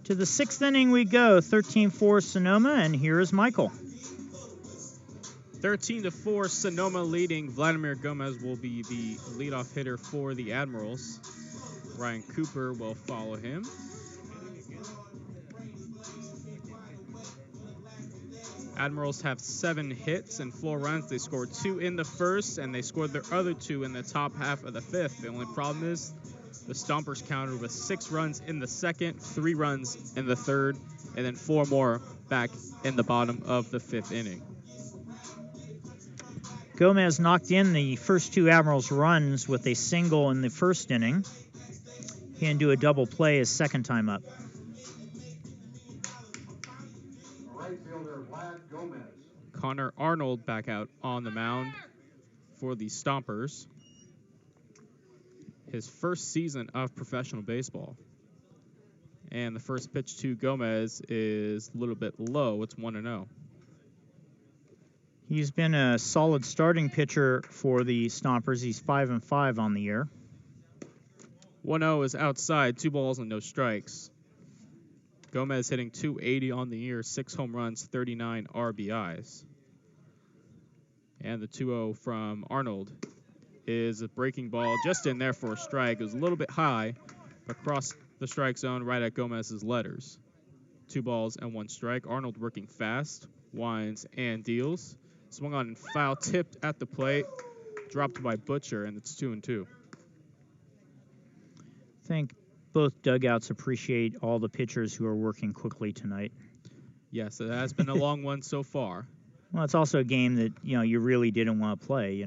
To the 6th inning we go, 13-4 Sonoma, and here is Michael. 13-4 Sonoma leading. Vladimir Gomez will be the leadoff hitter for the Admirals. Ryan Cooper will follow him. Admirals have 7 hits and 4 runs. They scored 2 in the first, and they scored their other 2 in the top half of the 5th. The only problem is the Stompers countered with 6 runs in the second, 3 runs in the third, and then 4 more back in the bottom of the 5th inning. Gomez knocked in the first 2 Admirals runs with a single in the first inning. He didn't do a double play his second time up. Connor Arnold back out on the mound for the Stompers. His first season of professional baseball. And the first pitch to Gomez is a little bit low. It's 1-0. He's been a solid starting pitcher for the Stompers. He's 5-5 on the year. 1-0 is outside, 2 balls and no strikes. Gomez hitting .280 on the year, 6 home runs, 39 RBIs. And the 2-0 from Arnold is a breaking ball just in there for a strike. It was a little bit high, but crossed the strike zone right at Gomez's letters. 2 balls and 1 strike. Arnold working fast, winds and deals. Swung on and foul, tipped at the plate, dropped by Butcher, and it's 2-2. I think both dugouts appreciate all the pitchers who are working quickly tonight. Yes, it has been a long one so far. Well, it's also a game that, you really didn't want to play,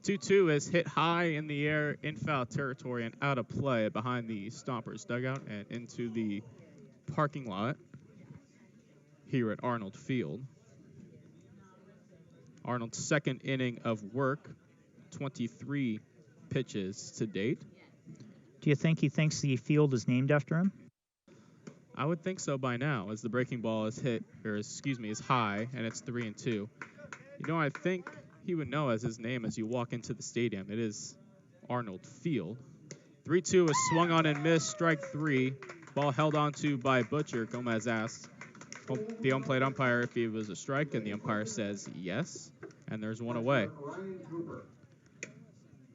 2-2 is hit high in the air in foul territory and out of play behind the Stompers dugout and into the parking lot here at Arnold Field. Arnold's second inning of work, 23 pitches to date. Do you think he thinks the field is named after him? I would think so by now, as the breaking ball is is high, and it's 3-2. I think he would know as his name as you walk into the stadium. It is Arnold Field. 3-2 is swung on and missed, strike 3. Ball held onto by Butcher. Gomez asked the home plate umpire if it was a strike, and the umpire says yes, and there's 1 away.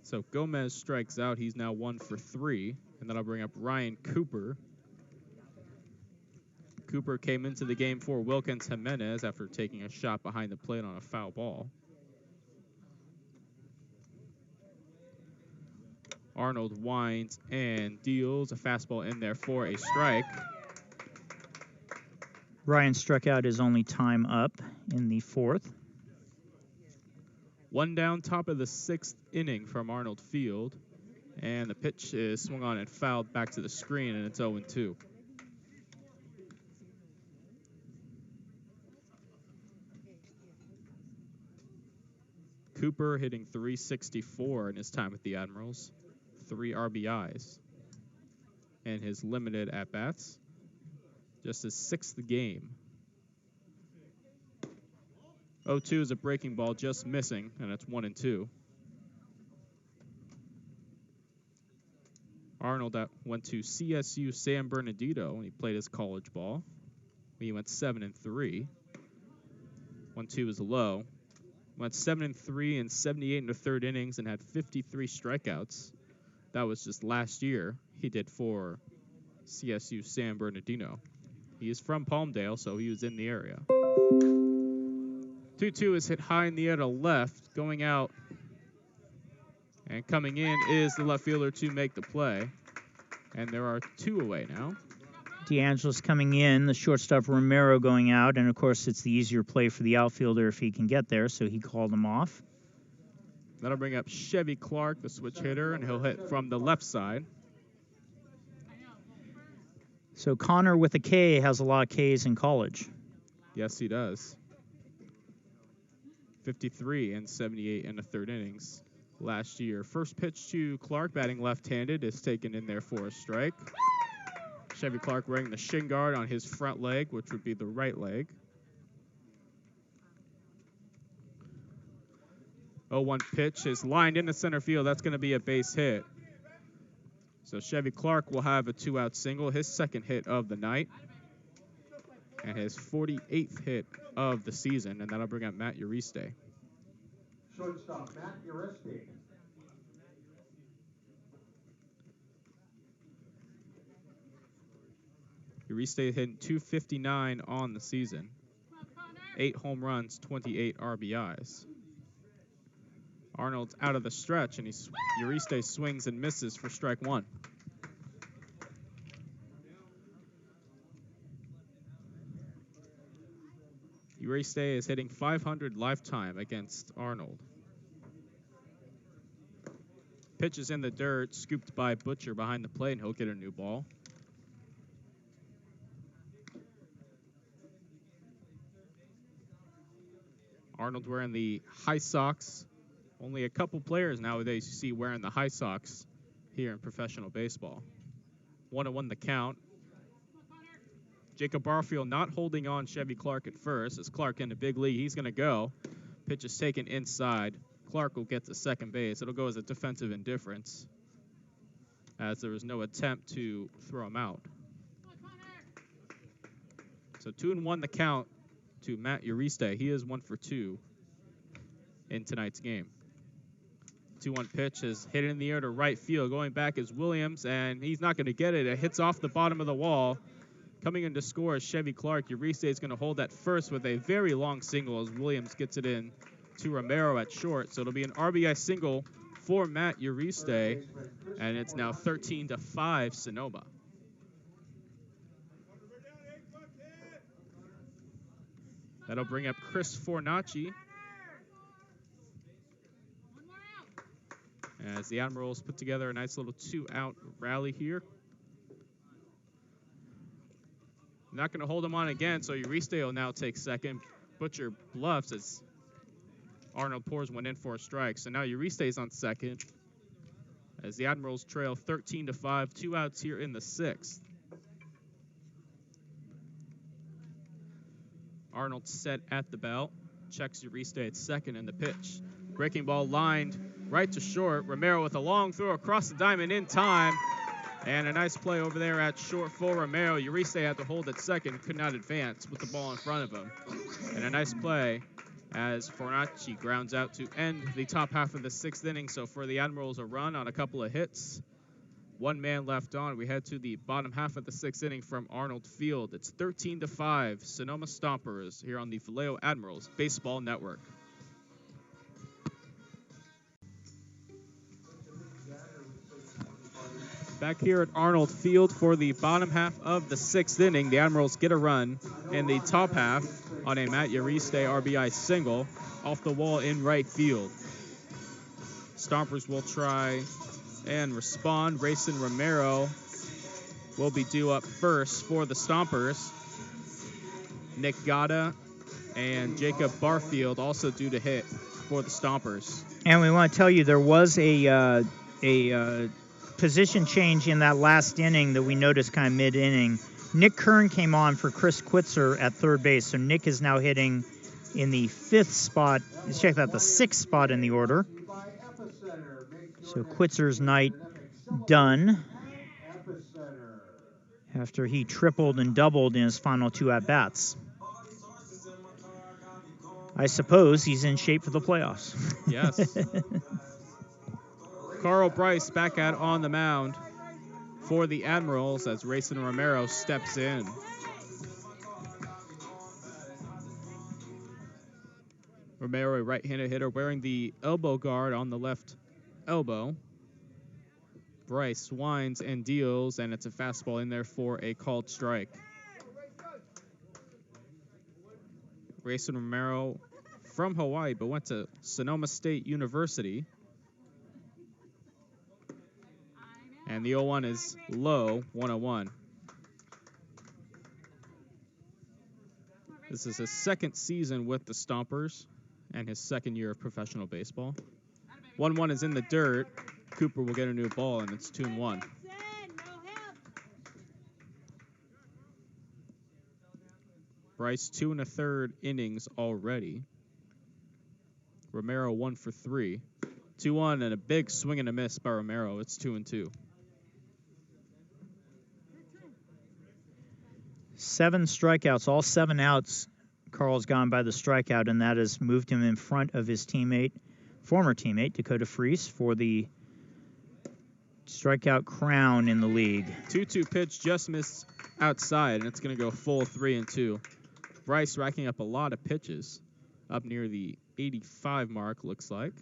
So Gomez strikes out. He's now 1 for 3, and that'll bring up Ryan Cooper. Cooper came into the game for Wilkins Jimenez after taking a shot behind the plate on a foul ball. Arnold winds and deals a fastball in there for a strike. Ryan struck out his only time up in the 4th. 1 down, top of the 6th inning from Arnold Field. And the pitch is swung on and fouled back to the screen, and it's 0-2. Cooper hitting .364 in his time with the Admirals. 3 RBIs. And his limited at-bats. Just his 6th game. 0-2 is a breaking ball, just missing, and it's 1-2. Arnold went to CSU San Bernardino when he played his college ball. He went 7-3. 1-2 is low. Went 7-3 and 78 in the 3rd innings and had 53 strikeouts. That was just last year. He did for CSU San Bernardino. He is from Palmdale, so he was in the area. 2-2 is hit high in the air to left. Going out and coming in is the left fielder to make the play. And there are 2 away now. DeAngelis coming in, the shortstop Romero going out, and of course it's the easier play for the outfielder if he can get there, so he called him off. That'll bring up Chevy Clark, the switch hitter, and he'll hit from the left side. So Connor with a K has a lot of Ks in college. Yes, he does. 53 and 78 in the 3rd innings last year. First pitch to Clark, batting left-handed, is taken in there for a strike. Chevy Clark wearing the shin guard on his front leg, which would be the right leg. 0-1 pitch is lined into center field. That's going to be a base hit. So Chevy Clark will have a 2-out single, his second hit of the night, and his 48th hit of the season, and that'll bring up Matt Uriste. Shortstop, Matt Uriste. Uriste hitting .259 on the season. 8 home runs, 28 RBIs. Arnold's out of the stretch, and Uriste swings and misses for strike one. Uriste is hitting .500 lifetime against Arnold. Pitch is in the dirt, scooped by Butcher behind the plate, and he'll get a new ball. Arnold wearing the high socks. Only a couple players nowadays you see wearing the high socks here in professional baseball. 1-1 the count. Jacob Barfield not holding on Chevy Clark at first. As Clark in the big league, he's going to go. Pitch is taken inside. Clark will get to second base. It'll go as a defensive indifference, as there was no attempt to throw him out. So 2-1 the count to Matt Uriste. He is 1 for 2 in tonight's game. 2-1 pitch is hit in the air to right field. Going back is Williams, and he's not going to get it. It hits off the bottom of the wall. Coming in to score is Chevy Clark. Uriste is going to hold that first with a very long single as Williams gets it in to Romero at short. So it'll be an RBI single for Matt Uriste, and it's now 13-5 Sonoma. That'll bring up Chris Fornacci as the Admirals put together a nice little 2-out rally here. Not going to hold him on again, so Uriste will now take second. Butcher bluffs as Arnold pours one in for a strike. So now Uriste is on second as the Admirals trail 13-5, 2 outs here in the 6th. Arnold set at the belt, checks Uriste at second in the pitch. Breaking ball lined right to short. Romero with a long throw across the diamond in time. And a nice play over there at short for Romero. Uriste had to hold at second, could not advance with the ball in front of him. And a nice play as Fornacci grounds out to end the top half of the 6th inning. So for the Admirals, a run on a couple of hits. 1 man left on. We head to the bottom half of the 6th inning from Arnold Field. It's 13-5 Sonoma Stompers here on the Vallejo Admirals Baseball Network. Back here at Arnold Field for the bottom half of the 6th inning, the Admirals get a run in the top half on a Matt Uriste RBI single off the wall in right field. Stompers will try and respond. Rayson Romero will be due up first for the Stompers. Nick Gata and Jacob Barfield also due to hit for the Stompers. And we want to tell you there was a position change in that last inning that we noticed kind of mid-inning. Nick Kern came on for Chris Quitzer at third base, so Nick is now hitting in the 5th spot. Let's check out the 6th spot in the order. So Quitzer's night done after he tripled and doubled in his final 2 at-bats. I suppose he's in shape for the playoffs. Yes. Carl Bryce back out on the mound for the Admirals as Rayson Romero steps in. Romero, a right-handed hitter, wearing the elbow guard on the left elbow. Bryce winds and deals, and it's a fastball in there for a called strike. Rayson Romero from Hawaii, but went to Sonoma State University. And the 0-1 is low, 1-0-1. This is his 2nd season with the Stompers and his 2nd year of professional baseball. 1-1 is in the dirt. Cooper will get a new ball, and it's 2-1. Bryce, 2 1/3 innings already. Romero, 1 for 3. 2-1 and a big swing and a miss by Romero. It's 2-2. 7 strikeouts, all 7 outs. Carl's gone by the strikeout, and that has moved him in front of his former teammate, Dakota Freese, for the strikeout crown in the league. 2-2 pitch just missed outside, and it's going to go full 3-2. Bryce racking up a lot of pitches, up near the 85 mark, looks like.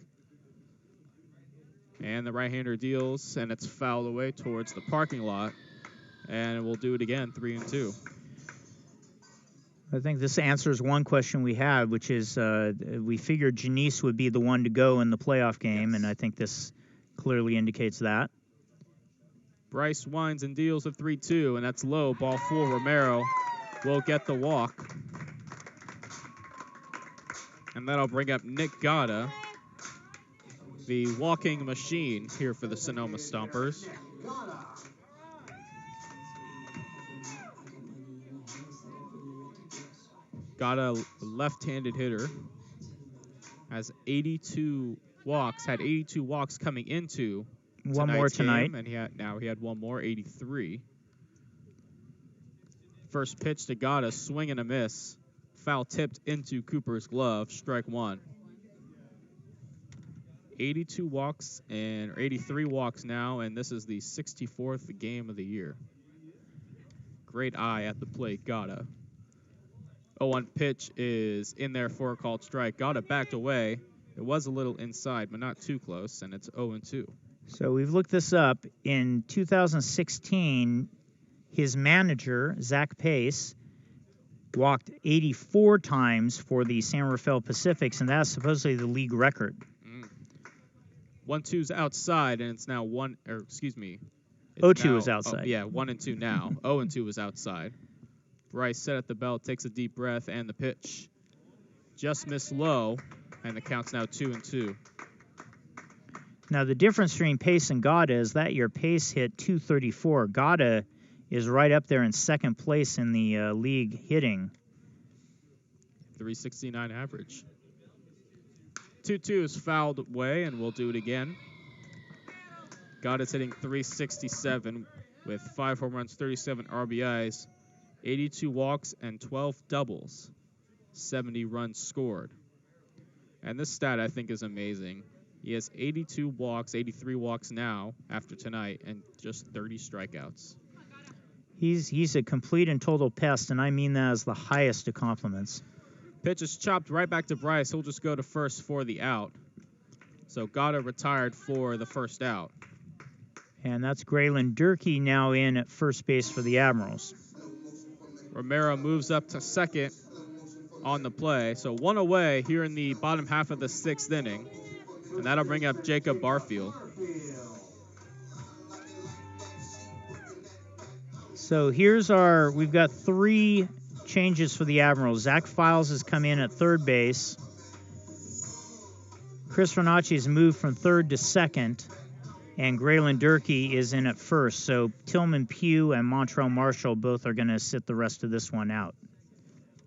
And the right-hander deals, and it's fouled away towards the parking lot. And we'll do it again, 3-2. I think this answers one question we had, which is we figured Janice would be the one to go in the playoff game, and I think this clearly indicates that. Bryce winds and deals with 3-2, and that's low. Ball 4. Romero will get the walk. And that'll bring up Nick Gatta, the walking machine here for the Sonoma Stompers. Gatta, now hitter, has 82 walks, had 82 walks coming into one more tonight. Game, and he had one more, 83. First pitch to Gatta, swing and a miss. Foul tipped into Cooper's glove, strike 1. 82 walks or 83 walks now, and this is the 64th game of the year. Great eye at the plate, Gatta. 0-1 pitch is in there for a called strike. Gatta backed away. It was a little inside, but not too close, and it's 0-2. So we've looked this up. In 2016, his manager, Zach Pace, walked 84 times for the San Rafael Pacifics, and that's supposedly the league record. 1-2's outside, and it's now 0-2 is outside. 1-2 now. 0-2 is outside. Bryce set at the belt, takes a deep breath, and the pitch just missed low, and the count's now 2-2. Now, the difference between Pace and Gatta is that year Pace hit .234. Gatta is right up there in second place in the league hitting. 369 average. 2-2 is fouled away, and we'll do it again. Gatta's hitting .367 with 5 home runs, 37 RBIs, 82 walks, and 12 doubles. 70 runs scored. And this stat, I think, is amazing. He has 82 walks, 83 walks now after tonight, and just 30 strikeouts. He's a complete and total pest, and I mean that as the highest of compliments. Pitch is chopped right back to Bryce. He'll just go to first for the out. So Gatta retired for the first out. And that's Graylin Durkee now in at first base for the Admirals. Romero moves up to second on the play. So 1 away here in the bottom half of the 6th inning. And that'll bring up Jacob Barfield. So we've got 3 changes for the Admirals. Zach Files has come in at third base. Chris Renacci has moved from third to second. And Graylin Durkee is in at first. So Tillman Pugh and Montrell Marshall both are going to sit the rest of this one out.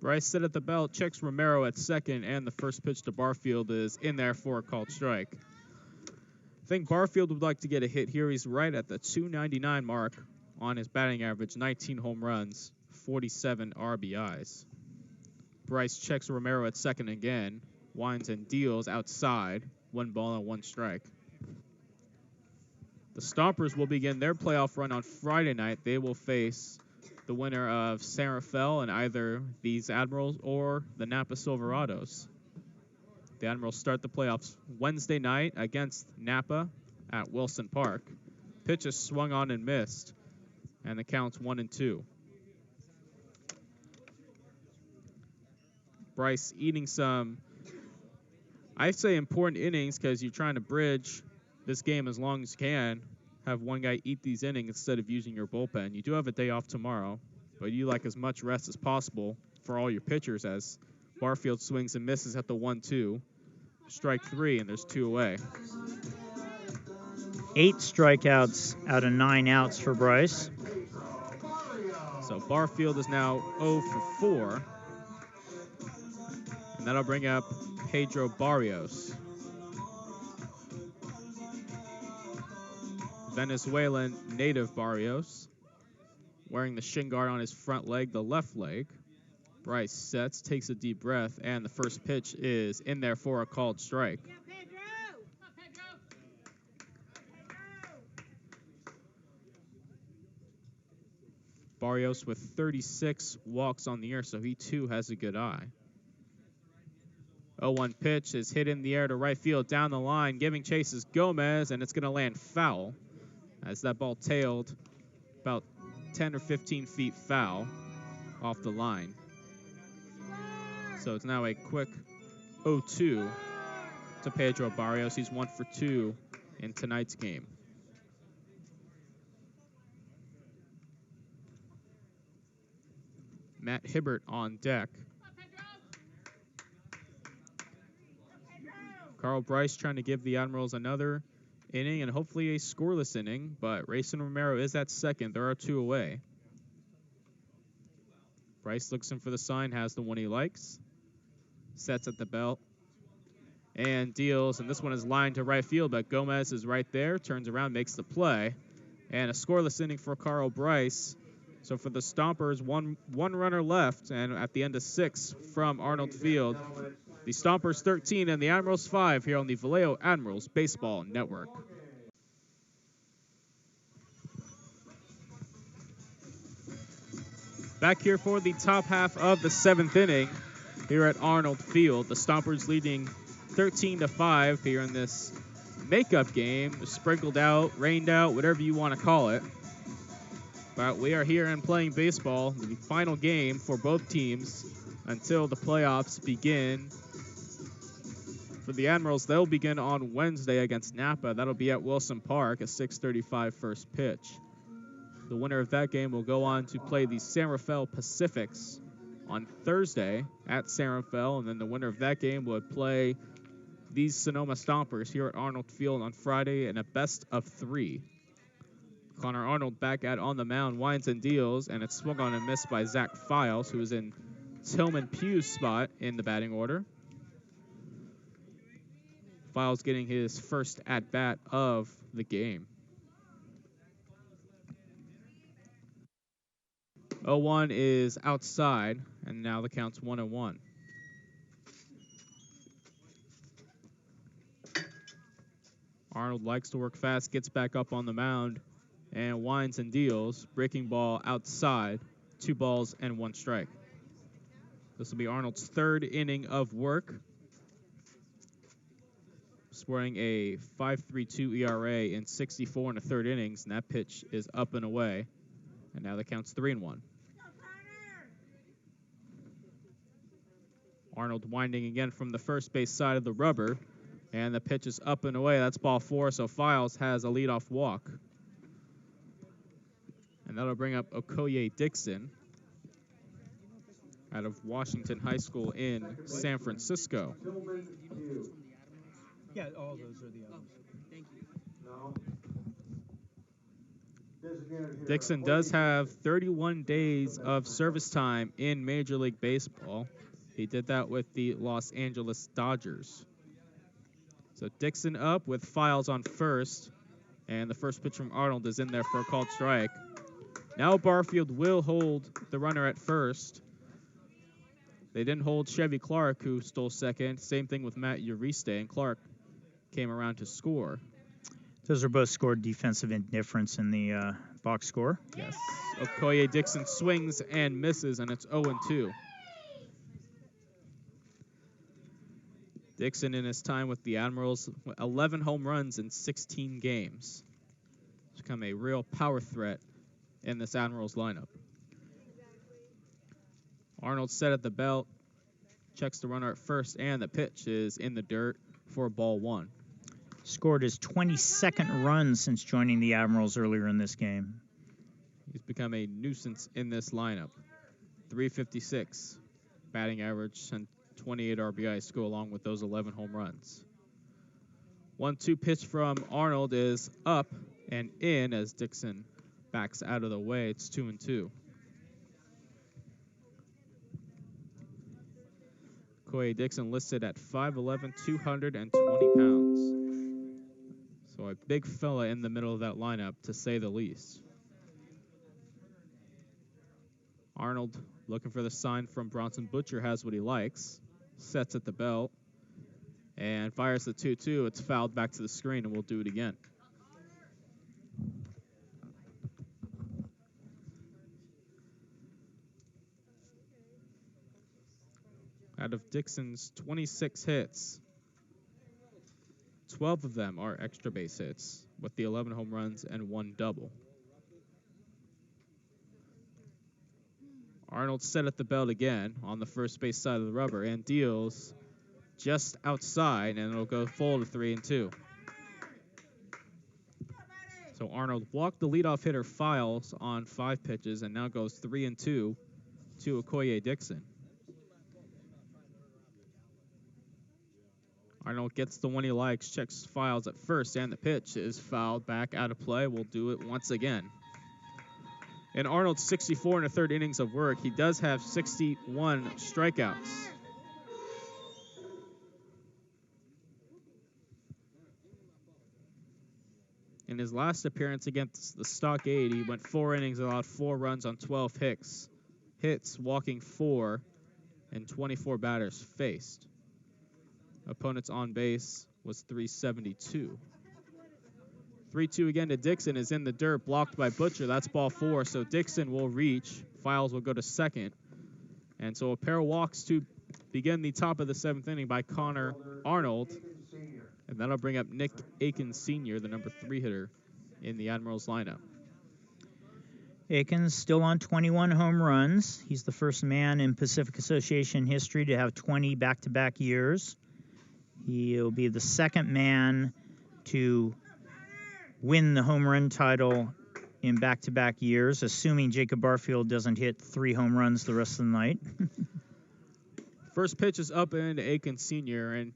Bryce set at the belt, checks Romero at second, and the first pitch to Barfield is in there for a called strike. I think Barfield would like to get a hit here. He's right at the .299 mark on his batting average, 19 home runs, 47 RBIs. Bryce checks Romero at second again, winds and deals outside, 1 ball and 1 strike. The Stompers will begin their playoff run on Friday night. They will face the winner of San Rafael and either these Admirals or the Napa Silverados. The Admirals start the playoffs Wednesday night against Napa at Wilson Park. Pitch is swung on and missed, and the count's 1-2. Bryce eating some, I say important innings because you're trying to bridge this game as long as you can. Have one guy eat these innings instead of using your bullpen. You do have a day off tomorrow, but you like as much rest as possible for all your pitchers as Barfield swings and misses at the 1-2. Strike 3, and there's 2 away. 8 strikeouts out of 9 outs for Bryce. So Barfield is now 0 for 4. And that'll bring up Pedro Barrios. Venezuelan native Barrios wearing the shin guard on his front leg, the left leg. Bryce sets, takes a deep breath, and the first pitch is in there for a called strike. Barrios with 36 walks on the year, so he too has a good eye. 0-1 pitch is hit in the air to right field down the line. Giving chase is Gomez, and it's going to land foul as that ball tailed about 10 or 15 feet foul off the line. So it's now a quick 0-2 to Pedro Barrios. He's 1 for 2 in tonight's game. Matt Hibbert on deck. Carl Bryce trying to give the Admirals another inning and hopefully a scoreless inning, but Rayson Romero is at second. There are 2 away. Bryce looks in for the sign, has the one he likes. Sets at the belt and deals, and this one is lined to right field, but Gomez is right there, turns around, makes the play, and a scoreless inning for Carl Bryce. So for the Stompers, one runner left, and at the end of 6 from Arnold Field, the Stompers 13 and the Admirals 5 here on the Vallejo Admirals Baseball Network. Back here for the top half of the 7th inning here at Arnold Field. The Stompers leading 13-5 here in this makeup game, sprinkled out, rained out, whatever you want to call it. But we are here and playing baseball, the final game for both teams until the playoffs begin. For the Admirals, they'll begin on Wednesday against Napa. That'll be at Wilson Park, a 6:35 first pitch. The winner of that game will go on to play the San Rafael Pacifics on Thursday at San Rafael, and then the winner of that game would play these Sonoma Stompers here at Arnold Field on Friday in a best-of-3. Connor Arnold back out on the mound, winds and deals, and it's swung on and missed by Zach Files, who is in Tillman Pugh's spot in the batting order. Files getting his first at-bat of the game. 0-1 is outside, and now the count's 1-1. Arnold likes to work fast, gets back up on the mound, and winds and deals. Breaking ball outside, 2 balls and 1 strike. This will be Arnold's 3rd inning of work, scoring a 5.32 ERA in 64 1/3 innings, and that pitch is up and away. And now the count's 3-1. Arnold winding again from the first base side of the rubber, and the pitch is up and away. That's ball 4, so Files has a leadoff walk. And that'll bring up Okoye Dixon out of Washington High School in San Francisco. Yeah, all those are the others. Thank you. Dixon does have 31 days of service time in Major League Baseball. He did that with the Los Angeles Dodgers. So Dixon up with Files on first, and the first pitch from Arnold is in there for a called strike. Now Barfield will hold the runner at first. They didn't hold Chevy Clark, who stole second. Same thing with Matt Uriste, and Clark came around to score. Those are both scored defensive indifference in the box score. Yes. Okoye Dixon swings and misses, and it's 0-2. Dixon in his time with the Admirals, 11 home runs in 16 games. He's become a real power threat in this Admirals lineup. Arnold set at the belt, checks the runner at first, and the pitch is in the dirt for ball 1. Scored his 22nd run since joining the Admirals earlier in this game. He's become a nuisance in this lineup. 356 batting average and 28 RBIs to go along with those 11 home runs. 1-2 pitch from Arnold is up and in as Dixon backs out of the way. It's 2-2. Okoye Dixon listed at 5'11", 220 pounds. So a big fella in the middle of that lineup, to say the least. Arnold looking for the sign from Bronson Butcher, has what he likes. Sets at the belt and fires the 2-2. It's fouled back to the screen, and we'll do it again. Out of Dixon's 26 hits, 12 of them are extra base hits, with the 11 home runs and 1 double. Arnold set at the belt again on the first base side of the rubber and deals just outside, and it'll go full to 3-2. So Arnold walked the leadoff hitter Files on 5 pitches and now goes 3-2 to Okoye Dixon. Arnold gets the one he likes, checks Files at first, and the pitch is fouled back out of play. We'll do it once again. In Arnold's 64 and a third innings of work, he does have 61 strikeouts. In his last appearance against the Stockade, he went 4 innings, allowed 4 runs on 12 hits, walking 4, and 24 batters faced. Opponent's on base was 372. 3-2 again to Dixon is in the dirt, blocked by Butcher. That's ball 4, so Dixon will reach. Files will go to second. And so a pair of walks to begin the top of the 7th inning by Connor Arnold. And that'll bring up Nick Aikens Sr., the number 3 hitter in the Admirals lineup. Aikens still on 21 home runs. He's the first man in Pacific Association history to have 20 back-to-back years. He'll be the second man to win the home run title in back-to-back years, assuming Jacob Barfield doesn't hit 3 home runs the rest of the night. First pitch is up into Aikens Sr., and,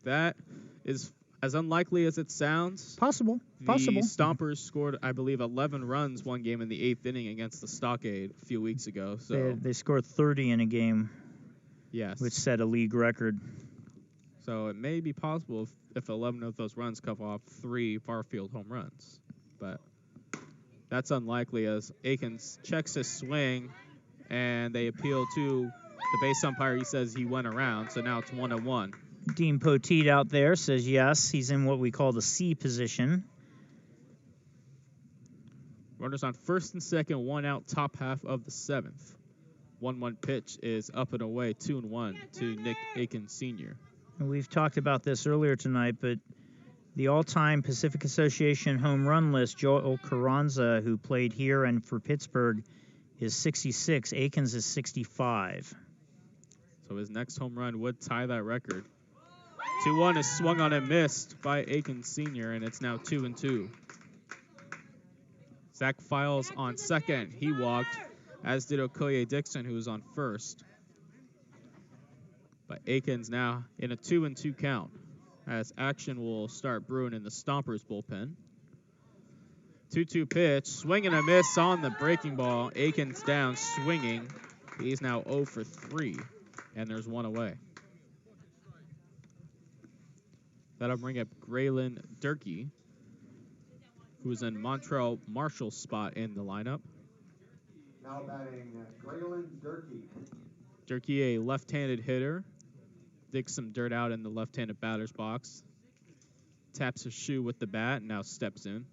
that is as unlikely as it sounds. Possible. The Stompers scored, I believe, 11 runs one game in the 8th inning against the Stockade a few weeks ago. So They scored 30 in a game, yes, which set a league record. So it may be possible if 11 of those runs come off 3 Barfield home runs. But that's unlikely as Aikens checks his swing, and they appeal to the base umpire. He says he went around, so now it's 1-1. Dean Poteet out there says yes, he's in what we call the C position. Runners on first and second, 1 out, top half of the 7th. 1-1 pitch is up and away, 2-1 to Nick Aikens Sr. We've talked about this earlier tonight, but the all-time Pacific Association home run list, Joel Carranza, who played here and for Pittsburgh, is 66. Aikens is 65. So his next home run would tie that record. 2-1 is swung on and missed by Aikens Sr., and it's now 2-2. Zach Files on second. He walked, as did Okoye Dixon, who was on first. But Aikens now in a 2-2 count, as action will start brewing in the Stompers bullpen. 2-2 pitch, swing and a miss on the breaking ball. Aikens down, swinging. He's now 0 for 3, and there's 1 away. That'll bring up Graylin Durkee, who's in Montrell Marshall's spot in the lineup. Now batting Graylin Durkee. Durkee, a left-handed hitter, digs some dirt out in the left-handed batter's box, taps his shoe with the bat, and now steps in.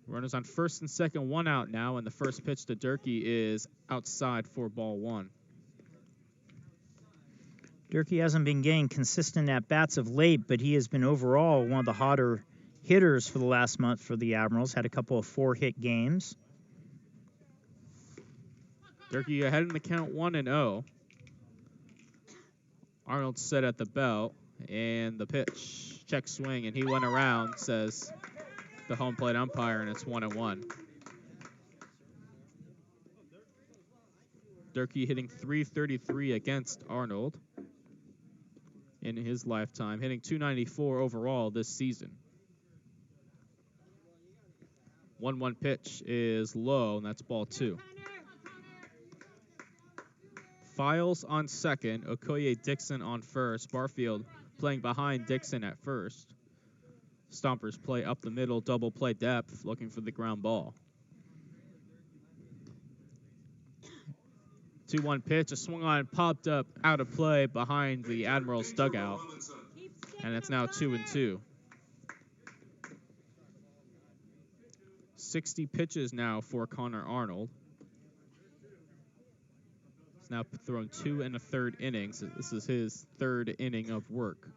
Runners on first and second, 1 out now, and the first pitch to Durkee is outside for ball 1. Durkee hasn't been getting consistent at-bats of late, but he has been overall one of the hotter hitters for the last month for the Admirals. Had a couple of 4-hit games. Durkee ahead in the count, 1-0. Arnold set at the belt, and the pitch, check swing, and he went around, says the home plate umpire, and it's 1-1. Durkee hitting .333 against Arnold in his lifetime, hitting .294 overall this season. 1-1 pitch is low, and that's ball 2. Files on second, Okoye Dixon on first. Barfield playing behind Dixon at first. Stompers play up the middle, double play depth, looking for the ground ball. 2-1 pitch, a swung on, popped up out of play behind the Admirals dugout. And it's now 2-2. 60 pitches now for Connor Arnold. He's now thrown 2 1/3 innings. This is his 3rd inning of work.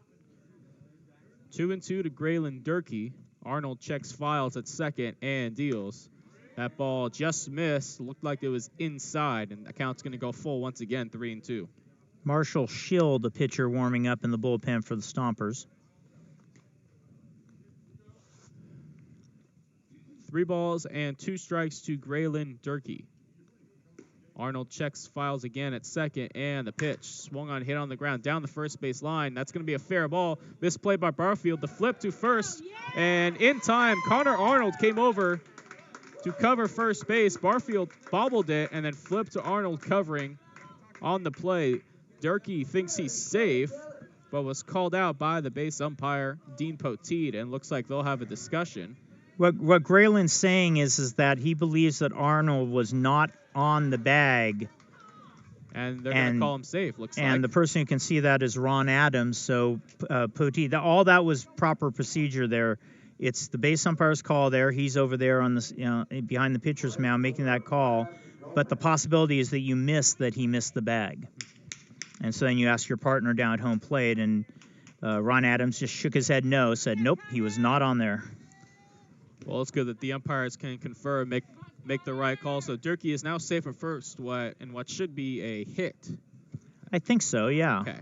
2-2 to Graylin Durkee. Arnold checks files at second and deals. That ball just missed. Looked like it was inside, and the count's going to go full once again, 3-2. Marshall Schill, the pitcher, warming up in the bullpen for the Stompers. 3 balls and 2 strikes to Graylin Durkee. Arnold checks files again at second, and the pitch swung on, hit on the ground down the first base line. That's going to be a fair ball. Misplay by Barfield. The flip to first, and in time, Connor Arnold came over to cover first base. Barfield bobbled it and then flipped to Arnold covering on the play. Durkee thinks he's safe, but was called out by the base umpire, Dean Poteet, and looks like they'll have a discussion. What Graylin's saying is that he believes that Arnold was not on the bag. And they're going to call him safe, looks like. And the person who can see that is Ron Adams. So Poteet, all that was proper procedure there. It's the base umpire's call there. He's over there on the behind the pitcher's mound making that call. But the possibility is that he missed the bag. And so then you ask your partner down at home plate, and Ron Adams just shook his head no, said nope, he was not on there. Well, it's good that the umpires can confer, make the right call. So Durkee is now safe at first, in what should be a hit. I think so, yeah. Okay.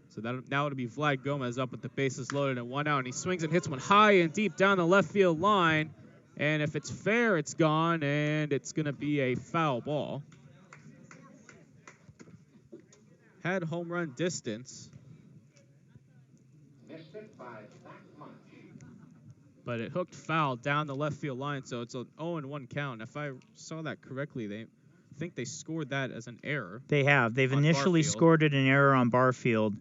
So now it'll be Vlad Gomez up with the bases loaded and 1 out, and he swings and hits one high and deep down the left field line. And if it's fair, it's gone, and it's going to be a foul ball. Had home run distance. But it hooked foul down the left field line, so it's an 0-1 count. If I saw that correctly, I think they scored that as an error. They have. They've initially scored it an error on Barfield.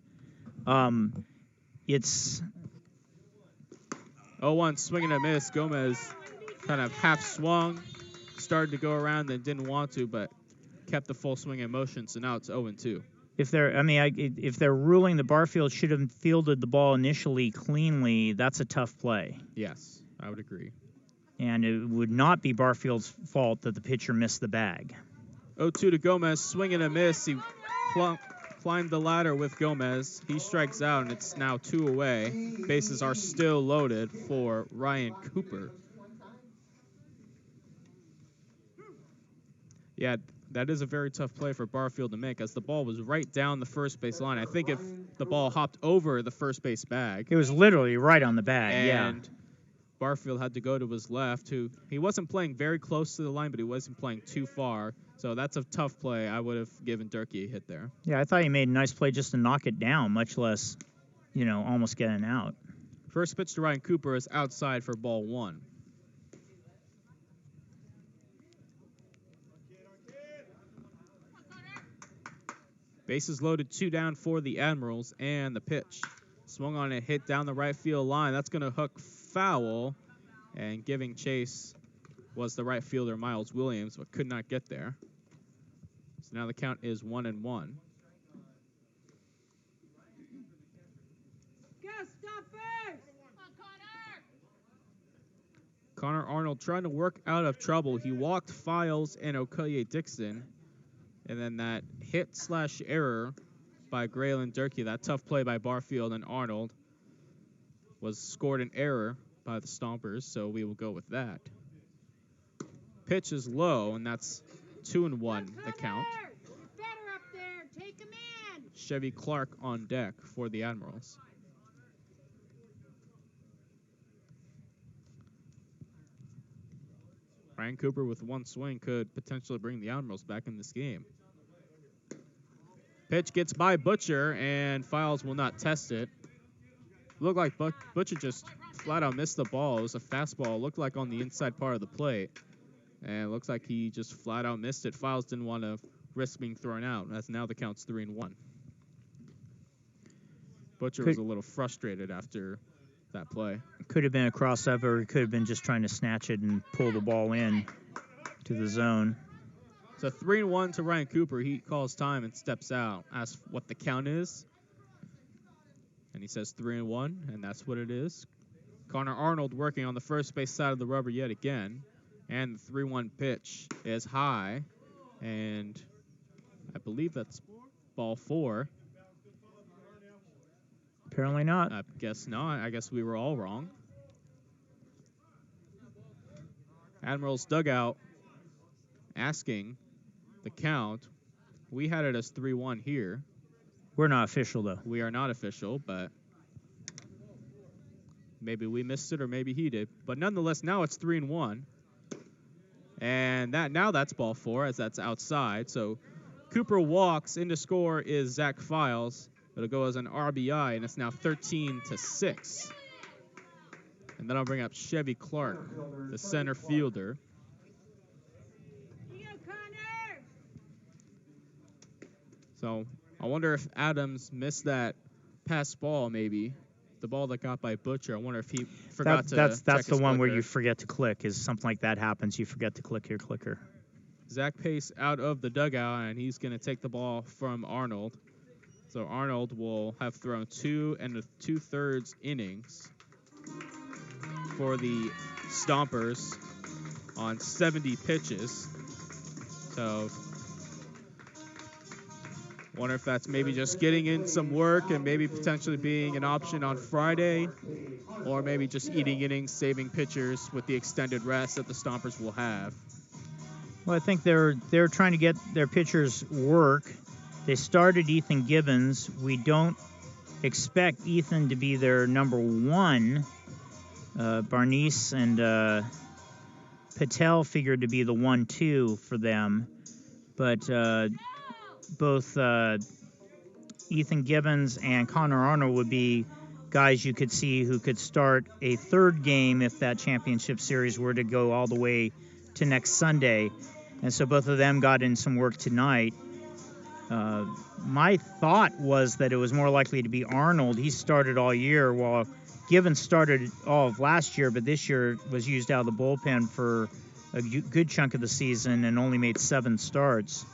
It's 0-1, swing and a miss. Gomez kind of half swung, started to go around, then didn't want to, but kept the full swing in motion, so now it's 0-2. If they're ruling that Barfield should have fielded the ball initially cleanly, that's a tough play. Yes, I would agree. And it would not be Barfield's fault that the pitcher missed the bag. 0-2 to Gomez, swing and a miss. He climbed the ladder with Gomez. He strikes out, and it's now 2 away. Bases are still loaded for Ryan Cooper. Yeah, that is a very tough play for Barfield to make, as the ball was right down the first base line. I think if the ball hopped over the first base bag. It was literally right on the bag, and Barfield had to go to his left. He wasn't playing very close to the line, but he wasn't playing too far. So that's a tough play. I would have given Durkee a hit there. Yeah, I thought he made a nice play just to knock it down, much less, almost get an out. First pitch to Ryan Cooper is outside for ball 1. Bases loaded, 2 down for the Admirals, and the pitch. Swung on and hit down the right field line. That's going to hook foul, and giving chase was the right fielder Miles Williams, but could not get there. So now the count is 1-1. Go, Stompers! Connor Arnold trying to work out of trouble. He walked Files and Okoye Dixon. And then that hit/error by Graylin Durkee, that tough play by Barfield and Arnold, was scored an error by the Stompers, so we will go with that. Pitch is low, and that's 2-1 the count. Better up there. Take him in. Chevy Clark on deck for the Admirals. Ryan Cooper with 1 swing could potentially bring the Admirals back in this game. Pitch gets by Butcher, and Files will not test it. Looked like Butcher just flat out missed the ball. It was a fastball. It looked like on the inside part of the plate. And it looks like he just flat out missed it. Files didn't want to risk being thrown out. As now the count's 3-1. Butcher was a little frustrated after that play. Could have been a crossover. It could have been just trying to snatch it and pull the ball in to the zone. So 3-1 to Ryan Cooper. He calls time and steps out, asks what the count is. And he says 3-1, and that's what it is. Connor Arnold working on the first base side of the rubber yet again. And the 3-1 pitch is high. And I believe that's ball 4. Apparently not. I guess not. I guess we were all wrong. Admirals dugout asking the count. We had it as 3-1 here. We're not official, though. We are not official, but maybe we missed it or maybe he did. But nonetheless, now it's 3-1. And now that's ball 4 as that's outside. So Cooper walks. In to score is Zach Files. It'll go as an RBI, and it's now 13-6. And then I'll bring up Chevy Clark, the center fielder. You go, Connor! So I wonder if Adams missed that pass ball, maybe. The ball that got by Butcher. I wonder if he forgot to That's check the his one where clicker. you forget to click. Is something like that happens, you forget to click your clicker. Zach Pace out of the dugout, and he's going to take the ball from Arnold. So Arnold will have thrown 2 2/3 innings for the Stompers on 70 pitches. So wonder if that's maybe just getting in some work and maybe potentially being an option on Friday, or maybe just eating innings, saving pitchers with the extended rest that the Stompers will have. Well, I think they're trying to get their pitchers work. They started Ethan Gibbons. We don't expect Ethan to be their number 1. Barnice and Patel figured to be the 1-2 for them. But both Ethan Gibbons and Connor Arnold would be guys you could see who could start a 3rd game if that championship series were to go all the way to next Sunday. And so both of them got in some work tonight. My thought was that it was more likely to be Arnold. He started all year, while Gibbons started all of last year, but this year was used out of the bullpen for a good chunk of the season and only made 7 starts.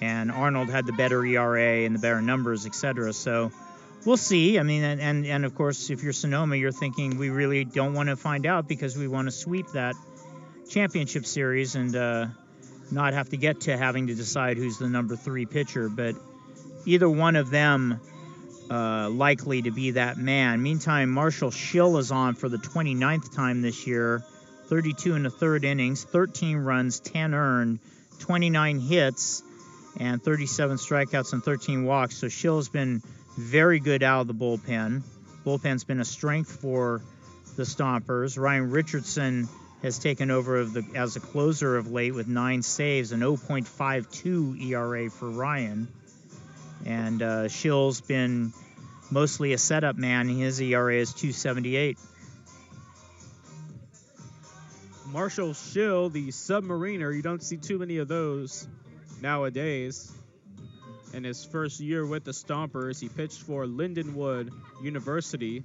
And Arnold had the better ERA and the better numbers, etc. So we'll see. I mean, and of course, if you're Sonoma, you're thinking we really don't want to find out because we want to sweep that championship series and not have to get to having to decide who's the number 3 pitcher. But either one of them likely to be that man. Meantime, Marshall Schill is on for the 29th time this year. 32 1/3 innings, 13 runs, 10 earned, 29 hits, and 37 strikeouts and 13 walks. So Schill's been very good out of the bullpen. Bullpen's been a strength for the Stompers. Ryan Richardson has taken over as a closer of late with 9 saves and 0.52 ERA for Ryan. And Schill's been mostly a setup man. His ERA is 2.78. Marshall Schill, the submariner, you don't see too many of those nowadays. In his first year with the Stompers, he pitched for Lindenwood University.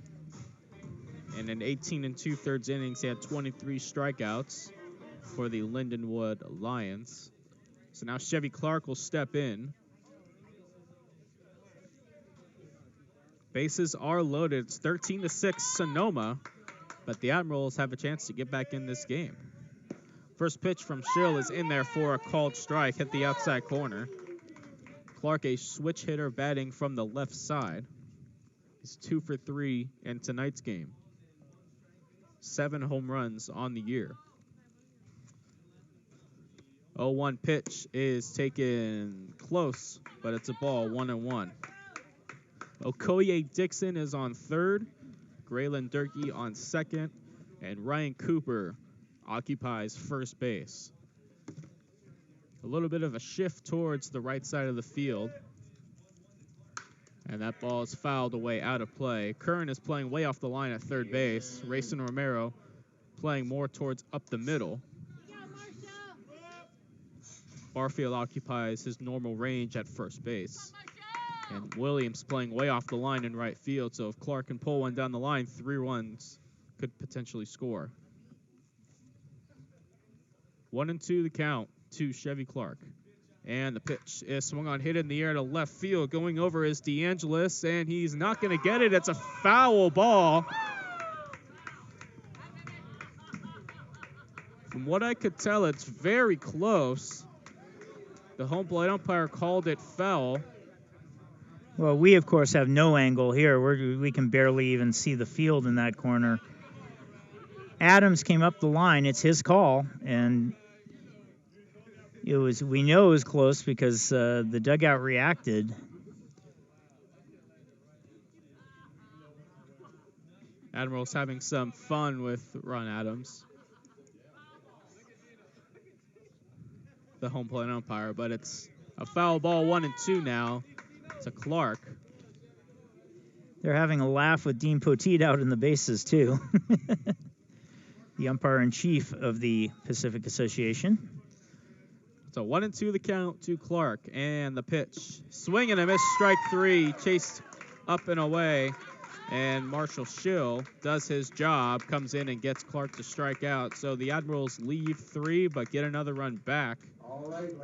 And in 18 2/3 innings, he had 23 strikeouts for the Lindenwood Lions. So now Chevy Clark will step in. Bases are loaded. It's 13-6 Sonoma, but the Admirals have a chance to get back in this game. First pitch from Schill is in there for a called strike, hit the outside corner. Clark, a switch hitter, batting from the left side. He's 2 for 3 in tonight's game. 7 home runs on the year. 0-1 pitch is taken close, but it's a ball, 1-1. Okoye Dixon is on third, Graylin Durkee on second, and Ryan Cooper occupies first base. A little bit of a shift towards the right side of the field. And that ball is fouled away out of play. Curran is playing way off the line at third base. Rayson Romero playing more towards up the middle. Barfield occupies his normal range at first base. And Williams playing way off the line in right field, so if Clark can pull one down the line, 3 runs could potentially score. 1-2 the count to Chevy Clark. And the pitch is swung on, hit in the air to left field. Going over is DeAngelis, and he's not going to get it. It's a foul ball. From what I could tell, it's very close. The home plate umpire called it foul. Well, we, of course, have no angle here. We can barely even see the field in that corner. Adams came up the line. It's his call, and we know it was close because the dugout reacted. Admirals having some fun with Ron Adams, the home plate umpire, but it's a foul ball, 1-2 now to Clark. They're having a laugh with Dean Poteet out in the bases, too. The umpire-in-chief of the Pacific Association. So 1-2 the count to Clark, and the pitch. Swing and a miss, strike 3, chased up and away, and Marshall Schill does his job, comes in and gets Clark to strike out. So the Admirals leave 3, but get another run back.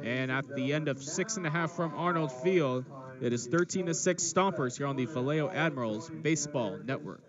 And at the end of 6.5 from Arnold Field, it is 13-6 Stompers here on the Vallejo Admirals Baseball Network.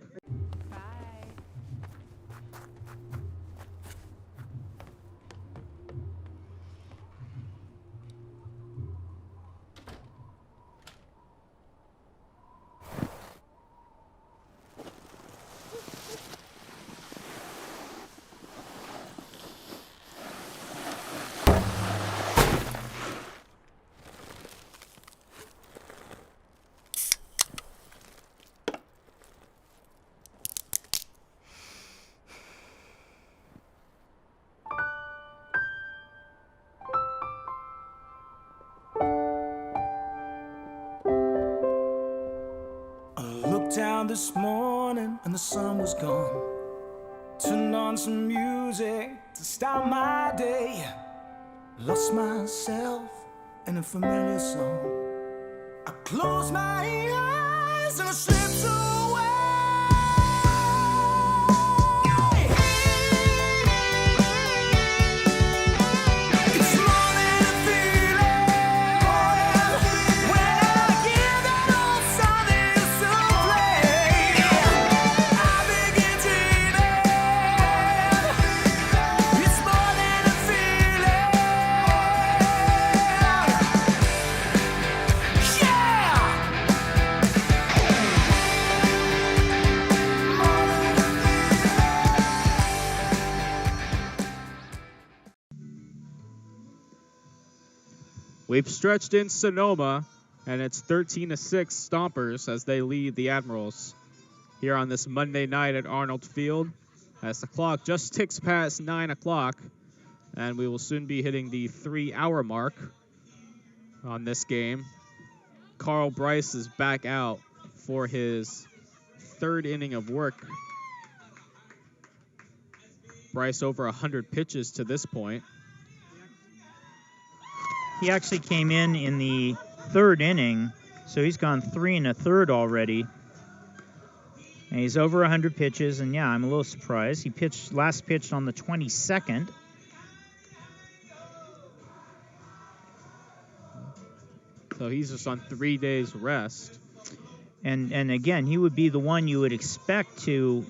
Down this morning and the sun was gone. Turned on some music to start my day. Lost myself in a familiar song. I close my eyes and I slipped away. It's more than a feeling when I hear that old song they used to play. I begin dreaming. It's more than a feeling. We've stretched in Sonoma, and it's 13-6 Stompers as they lead the Admirals here on this Monday night at Arnold Field, as the clock just ticks past 9 o'clock, and we will soon be hitting the 3-hour mark on this game. Carl Bryce is back out for his 3rd inning of work. Bryce over 100 pitches to this point. He actually came in the 3rd inning, so he's gone 3 1/3 already. And he's over 100 pitches, and yeah, I'm a little surprised. He last pitched on the 22nd. So he's just on 3 days rest. And again, he would be the one you would expect to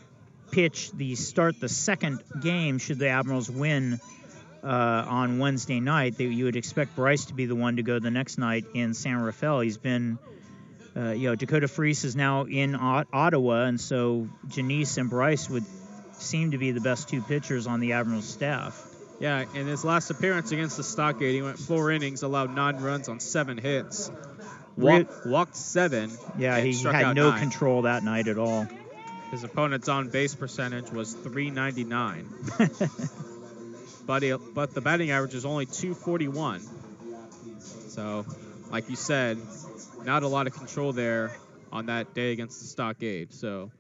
start the second game should the Admirals win on Wednesday night. You would expect Bryce to be the one to go the next night in San Rafael. He's been, Dakota Freese is now in Ottawa, and so Janice and Bryce would seem to be the best 2 pitchers on the Admirals staff. Yeah, in his last appearance against the Stockade, he went 4 innings, allowed 9 runs on 7 hits. Walked 7. Yeah, he had no control that night at all. His opponent's on-base percentage was .399. But the batting average is only .241. So, like you said, not a lot of control there on that day against the Stockade. So,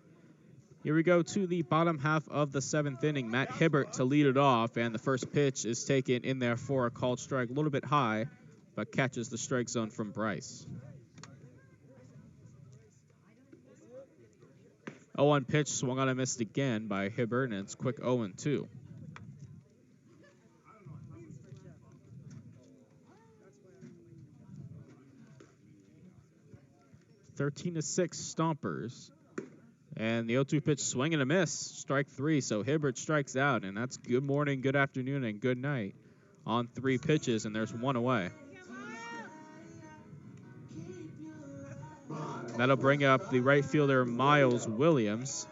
here we go to the bottom half of the 7th inning. Matt Hibbert to lead it off, and the first pitch is taken in there for a called strike, a little bit high, but catches the strike zone from Bryce. 0-1 pitch, swung on and missed again by Hibbert, and it's quick 0-2. (13-6) Stompers. And the 0-2 pitch, swing and a miss, strike 3. So Hibbert strikes out, and that's good morning, good afternoon, and good night on 3 pitches, and there's 1 away. That'll bring up the right fielder, Miles Williams.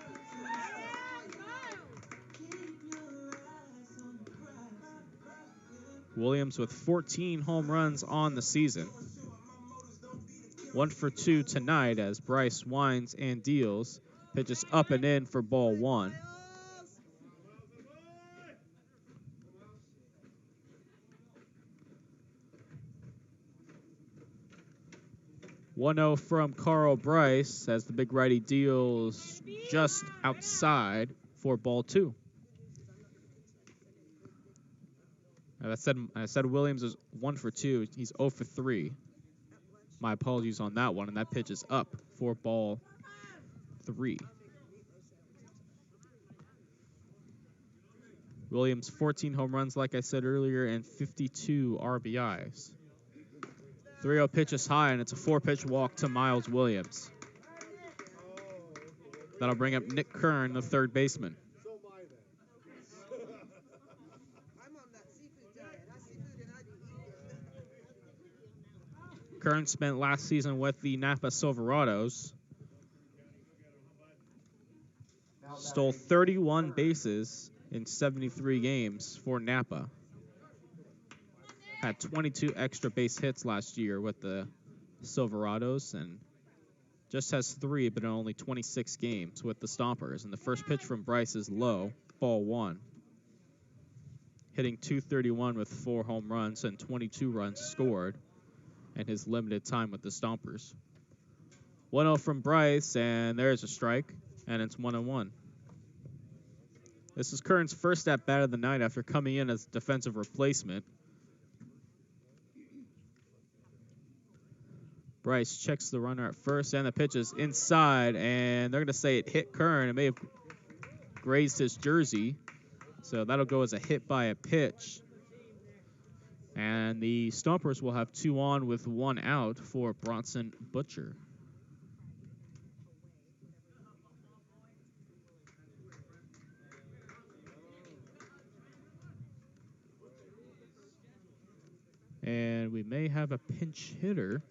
Williams with 14 home runs on the season. 1 for 2 tonight as Bryce winds and deals. Pitches up and in for ball 1. (1-0) from Carl Bryce as the big righty deals just outside for ball 2. I said Williams is 1 for 2. He's 0 for 3. My apologies on that one, and that pitch is up for ball 3. Williams 14 home runs, like I said earlier, and 52 RBIs. 3-0 pitch is high, and it's a 4-pitch walk to Miles Williams. That'll bring up Nick Kern, the third baseman. Kern spent last season with the Napa Silverados. Stole 31 bases in 73 games for Napa. Had 22 extra base hits last year with the Silverados, and just has 3, but in only 26 games with the Stompers. And the first pitch from Bryce is low, ball 1. Hitting .231 with 4 home runs and 22 runs scored in his limited time with the Stompers. 1-0 from Bryce, and there's a strike, and it's 1-1. This is Kern's first at-bat of the night after coming in as defensive replacement. Bryce checks the runner at first, and the pitch is inside, and they're going to say it hit Kern. It may have grazed his jersey, so that'll go as a hit by a pitch. And the Stompers will have 2 on with 1 out for Bronson Butcher. And we may have a pinch hitter.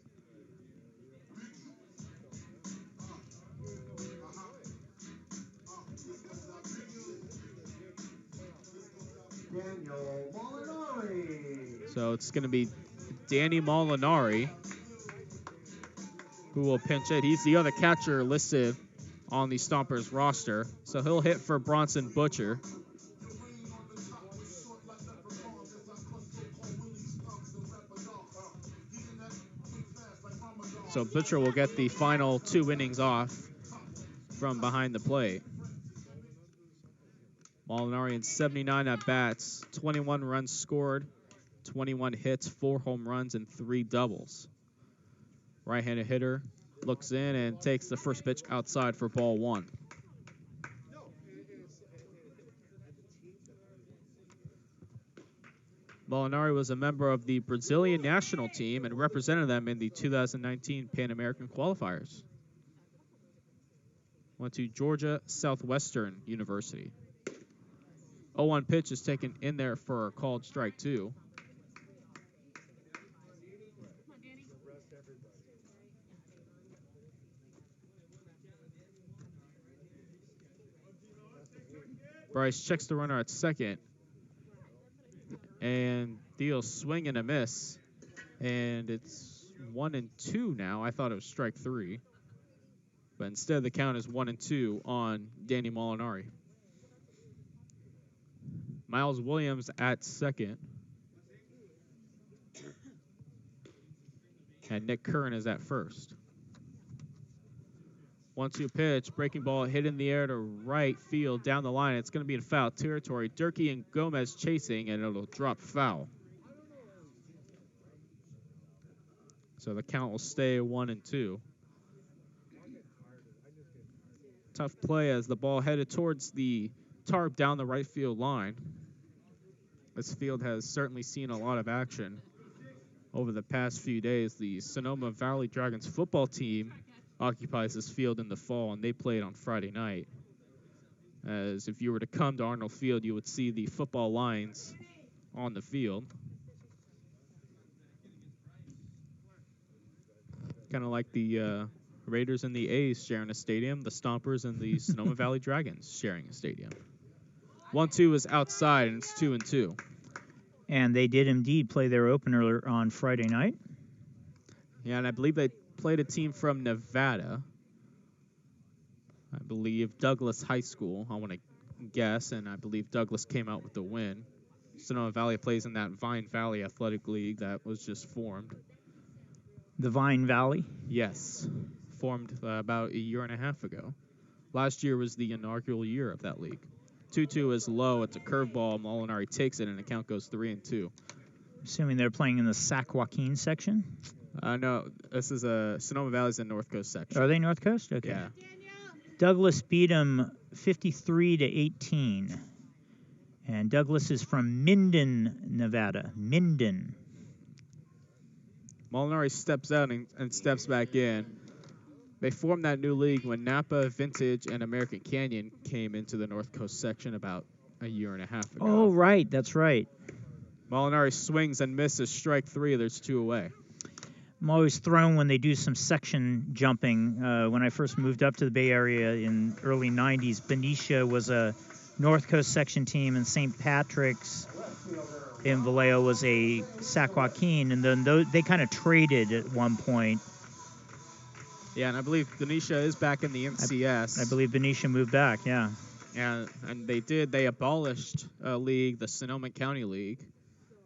So it's going to be Danny Molinari who will pinch hit. He's the other catcher listed on the Stompers roster. So he'll hit for Bronson Butcher. So Butcher will get the final 2 innings off from behind the plate. Molinari in 79 at-bats, 21 runs scored, 21 hits, 4 home runs, and 3 doubles. Right-handed hitter looks in and takes the first pitch outside for ball 1. Molinari was a member of the Brazilian national team and represented them in the 2019 Pan American qualifiers. Went to Georgia Southwestern University. 0-1 pitch is taken in there for a called strike 2. Bryce checks the runner at second and deals swing and a miss. And it's 1-2 now. I thought it was strike 3. But instead the count is 1-2 on Danny Molinari. Miles Williams at second. And Nick Kern is at first. 1-2 pitch, breaking ball hit in the air to right field down the line. It's going to be in foul territory. Durkee and Gomez chasing, and it'll drop foul. So the count will stay 1-2. Tough play as the ball headed towards the tarp down the right field line. This field has certainly seen a lot of action over the past few days. The Sonoma Valley Dragons football team occupies this field in the fall, and they played on Friday night. As if you were to come to Arnold Field, you would see the football lines on the field. Kind of like the Raiders and the A's sharing a stadium, the Stompers and the Sonoma Valley Dragons sharing a stadium. 1-2 is outside, and it's 2-2. And they did indeed play their opener on Friday night. Yeah, and I believe they played a team from Nevada. I believe Douglas High School, I want to guess, and I believe Douglas came out with the win. Sonoma Valley plays in that Vine Valley Athletic League that was just formed. The Vine Valley? Yes, formed about a year and a half ago. Last year was the inaugural year of that league. 2-2 is low. It's a curveball. Molinari takes it, and the count goes 3-2. Assuming they're playing in the Sac Joaquin section? No, this is Sonoma Valley's in North Coast section. Are they North Coast? Okay. Yeah. Douglas beat them 53-18. And Douglas is from Minden, Nevada. Minden. Molinari steps out and steps back in. They formed that new league when Napa, Vintage, and American Canyon came into the North Coast section about a year and a half ago. Oh, right. That's right. Molinari swings and misses strike 3. There's 2 away. I'm always thrown when they do some section jumping. When I first moved up to the Bay Area in early 90s, Benicia was a North Coast section team, and St. Patrick's in Vallejo was a Sac Joaquin, and then they kind of traded at one point. Yeah, and I believe Benicia is back in the NCS. I believe Benicia moved back, yeah. And they abolished a league, the Sonoma County League,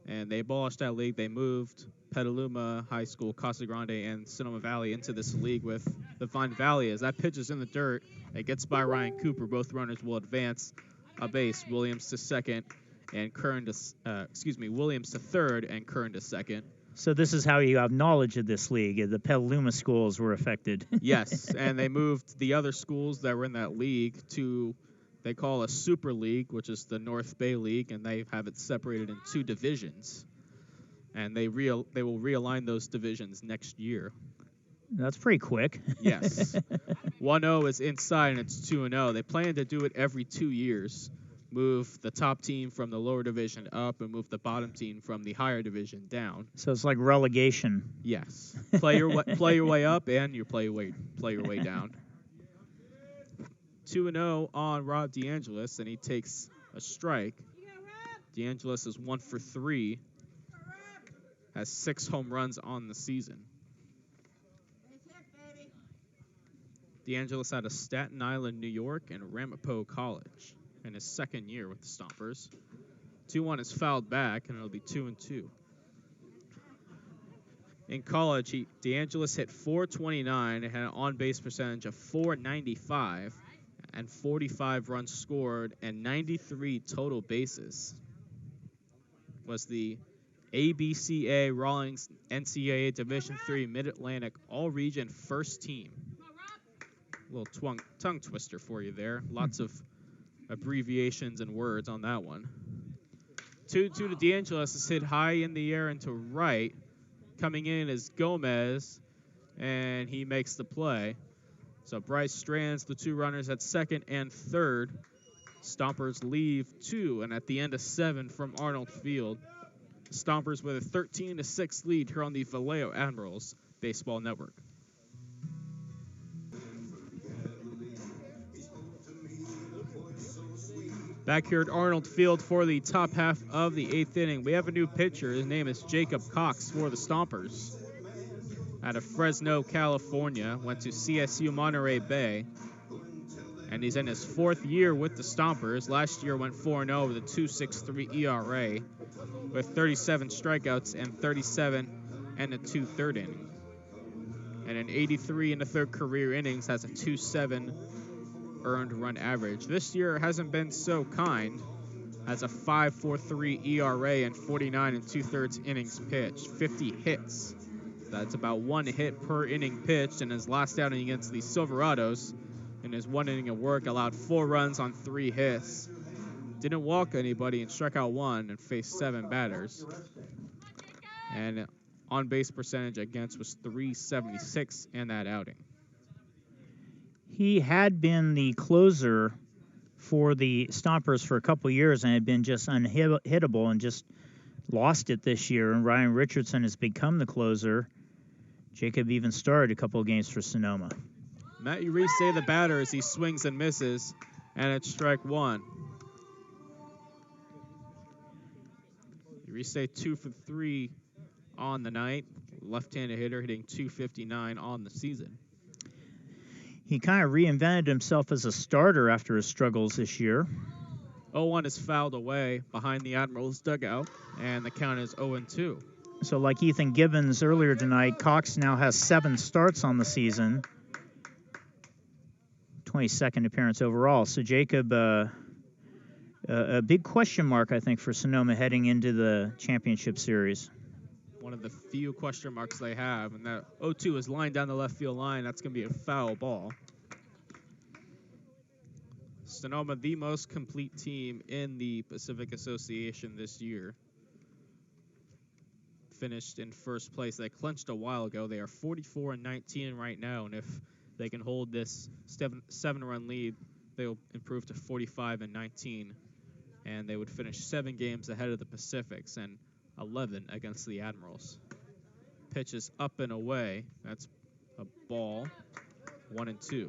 and they abolished that league. They moved Petaluma High School, Casa Grande, and Sonoma Valley into this league with the Vine Valley. As that pitch is in the dirt, it gets by Ryan Cooper. Both runners will advance a base. Williams to second, and Williams to third, and Curran to second. So this is how you have knowledge of this league. The Petaluma schools were affected. Yes, and they moved the other schools that were in that league to, they call a super league, which is the North Bay League, and they have it separated in 2 divisions. And they will realign those divisions next year. That's pretty quick. Yes. 1-0 is inside, and it's 2-0. They plan to do it every 2 years. Move the top team from the lower division up and move the bottom team from the higher division down. So it's like relegation. Yes. Play your way up, and you play your way down. 2-0 on Rob DeAngelis, and he takes a strike. DeAngelis is 1 for 3. Has 6 home runs on the season. DeAngelis out of Staten Island, New York, and Ramapo College in his second year with the Stompers. 2-1 is fouled back, and it'll be 2-2. In college, DeAngelis hit .429 and had an on-base percentage of .495 and 45 runs scored and 93 total bases. Was the ABCA Rawlings NCAA Division III Mid-Atlantic All-Region First Team. A little tongue twister for you there. Lots of abbreviations and words on that one. 2-2 to DeAngelis is hit high in the air and to right. Coming in is Gomez, and he makes the play. So Bryce strands the 2 runners at second and third. Stompers leave 2, and at the end of 7 from Arnold Field. Stompers with a 13-6 lead here on the Vallejo Admirals Baseball Network. Back here at Arnold Field for the top half of the 8th inning, we have a new pitcher. His name is Jacob Cox for the Stompers. Out of Fresno, California, went to CSU Monterey Bay, and he's in his 4th year with the Stompers. Last year went 4-0 with a 2.63 ERA, with 37 strikeouts and 37 and a 2/3 inning. And an 83 1/3 career innings, has a 2.7 earned run average. This year hasn't been so kind. Has a 5.43 ERA and 49 2/3 innings pitched, 50 hits. That's about 1 hit per inning pitched. In his last outing against the Silverados, in his one inning of work, allowed 4 runs on 3 hits. Didn't walk anybody and struck out 1 and faced 7 batters. And on-base percentage against was .376 in that outing. He had been the closer for the Stompers for a couple years and had been just unhittable and just lost it this year. And Ryan Richardson has become the closer. Jacob even started a couple of games for Sonoma. Matt Uribe, the batter, as he swings and misses, and it's strike 1. Uribe 2 for 3 on the night. Left-handed hitter hitting .259 on the season. He kind of reinvented himself as a starter after his struggles this year. 0-1 is fouled away behind the Admirals dugout, and the count is 0-2. So like Ethan Gibbons earlier tonight, Cox now has 7 starts on the season. 22nd appearance overall. So Jacob, a big question mark, I think, for Sonoma heading into the championship series. One of the few question marks they have, and that 0-2 is lined down the left field line. That's going to be a foul ball. Sonoma, the most complete team in the Pacific Association this year. Finished in first place. They clinched a while ago. They are 44-19 right now, and if they can hold this 7-run lead, they'll improve to 45-19, and they would finish 7 games ahead of the Pacifics and 11 against the Admirals. Pitches up and away. That's a ball. 1-2.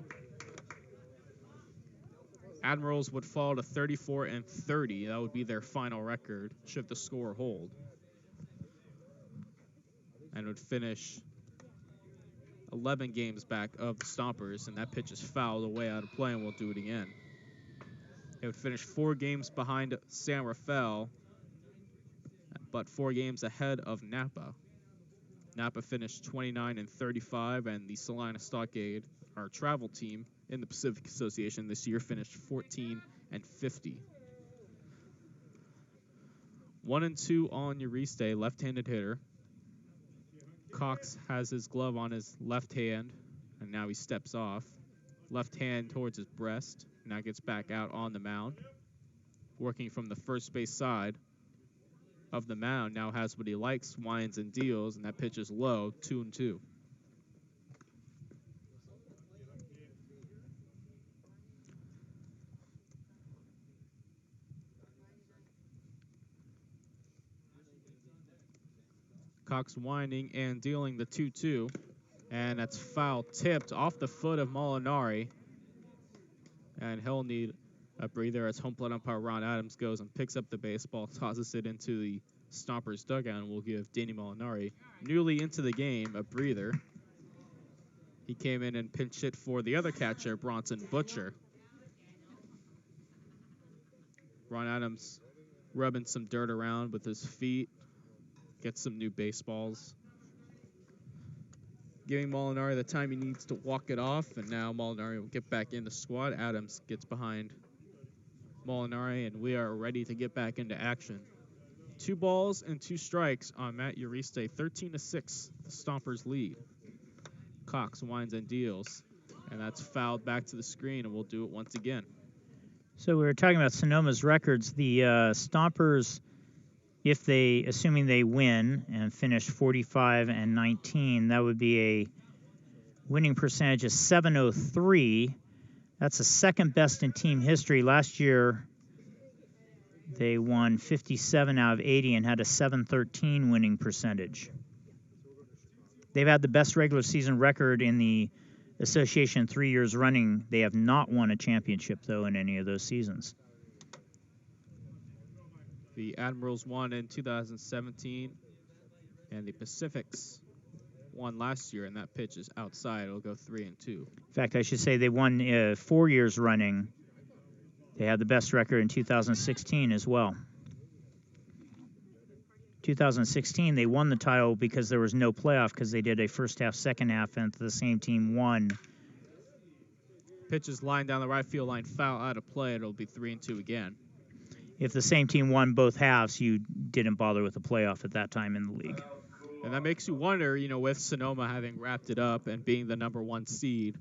Admirals would fall to 34-30. That would be their final record should the score hold, and would finish 11 games back of the Stompers, and that pitch is fouled away out of play, and we'll do it again. It would finish 4 games behind San Rafael, but 4 games ahead of Napa. Napa finished 29-35, and the Salina Stockade, our travel team in the Pacific Association this year, finished 14-50. 1-2 on Uribe, left-handed hitter. Cox has his glove on his left hand, and now he steps off. Left hand towards his breast. Now gets back out on the mound. Working from the first base side of the mound. Now has what he likes, winds and deals, and that pitch is low, 2-2. Cox winding and dealing the 2-2, and that's foul tipped off the foot of Molinari, and he'll need a breather as home plate umpire Ron Adams goes and picks up the baseball, tosses it into the Stompers dugout, and will give Danny Molinari, newly into the game, a breather. He came in and pinch hit for the other catcher, Bronson Butcher. Ron Adams rubbing some dirt around with his feet. Get some new baseballs. Giving Molinari the time he needs to walk it off, and now Molinari will get back in the squad. Adams gets behind Molinari, and we are ready to get back into action. 2 balls and 2 strikes on Matt Uribe, 13-6, the Stompers lead. Cox winds and deals, and that's fouled back to the screen, and we'll do it once again. So we were talking about Sonoma's records. The Stompers, if they, assuming they win and finish 45-19, that would be a winning percentage of .703. That's the second best in team history. Last year, they won 57 out of 80 and had a .713 winning percentage. They've had the best regular season record in the association 3 years running. They have not won a championship, though, in any of those seasons. The Admirals won in 2017, and the Pacifics won last year, and that pitch is outside. It'll go 3-2. In fact, I should say they won 4 years running. They had the best record in 2016 as well. 2016, they won the title because there was no playoff because they did a first half, second half, and the same team won. Pitch is lined down the right field line, foul out of play. It'll be 3-2 again. If the same team won both halves, you didn't bother with the playoff at that time in the league. And that makes you wonder, with Sonoma having wrapped it up and being the #1 seed,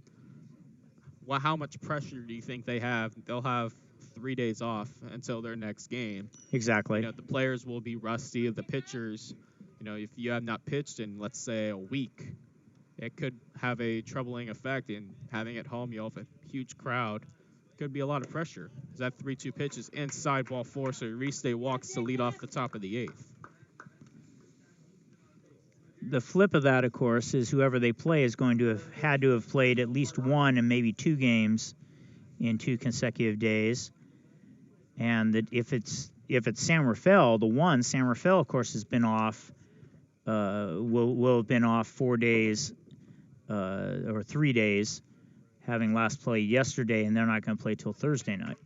how much pressure do you think they have? They'll have 3 days off until their next game. Exactly. You know, the players will be rusty. The pitchers, you know, if you have not pitched in, let's say, a week, it could have a troubling effect. In having at home, you have a huge crowd. Could be a lot of pressure. That 3-2 pitch is inside ball 4, so Uriste walks to lead off the top of the 8th. The flip of that, of course, is whoever they play is going to have had to have played at least 1 and maybe 2 games in 2 consecutive days. And that if it's San Rafael, San Rafael, of course, has been off, will have been off 4 days or 3 days, having last played yesterday, and they're not going to play till Thursday night.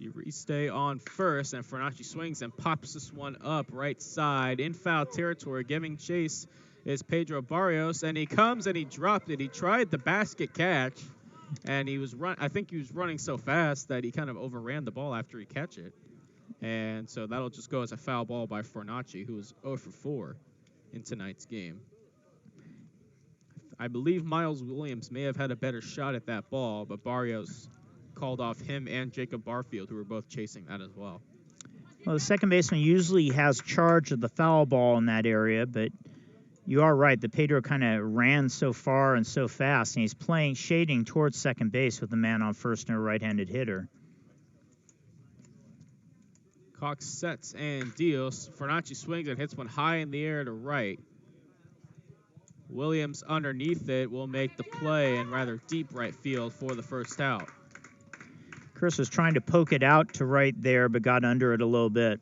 Uriste on first, and Fernacci swings and pops this one up right side in foul territory. Giving chase is Pedro Barrios, and he comes and he dropped it. He tried the basket catch, and I think he was running so fast that he kind of overran the ball after he catch it. And so that'll just go as a foul ball by Fernacci, who was 0 for 4 in tonight's game. I believe Miles Williams may have had a better shot at that ball, but Barrios called off him and Jacob Barfield, who were both chasing that as well. Well, the second baseman usually has charge of the foul ball in that area, but you are right. The Pedro kind of ran so far and so fast, and he's shading towards second base with the man on first and a right-handed hitter. Cox sets and deals. Fernacci swings and hits one high in the air to right. Williams underneath it will make the play in rather deep right field for the first out. Chris was trying to poke it out to right there, but got under it a little bit.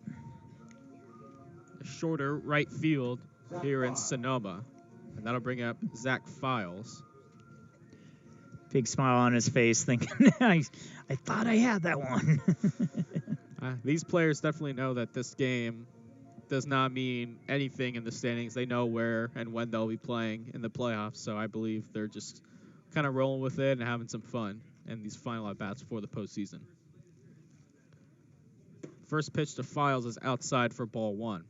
A shorter right field here in Sonoma. And that'll bring up Zach Files. Big smile on his face, thinking, I thought I had that one. These players definitely know that this game does not mean anything in the standings. They know where and when they'll be playing in the playoffs, so I believe they're just kind of rolling with it and having some fun in these final at-bats for the postseason. First pitch to Files is outside for ball 1.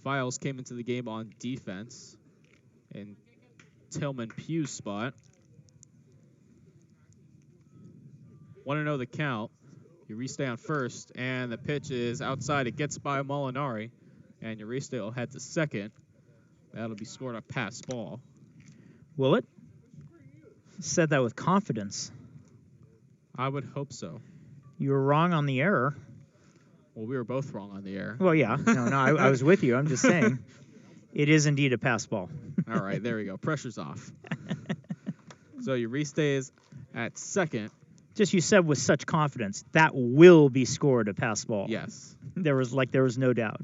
Files came into the game on defense in Tillman Pugh's spot. 1-0 the count. Uriste on first, and the pitch is outside. It gets by Molinari, and Uriste will head to second. That'll be scored a pass ball. Will it? Said that with confidence. I would hope so. You were wrong on the error. Well, we were both wrong on the error. Well, yeah. No, I was with you. I'm just saying. It is indeed a pass ball. All right, there we go. Pressure's off. So Uriste is at second. Just you said with such confidence, that will be scored a pass ball. Yes. There was no doubt.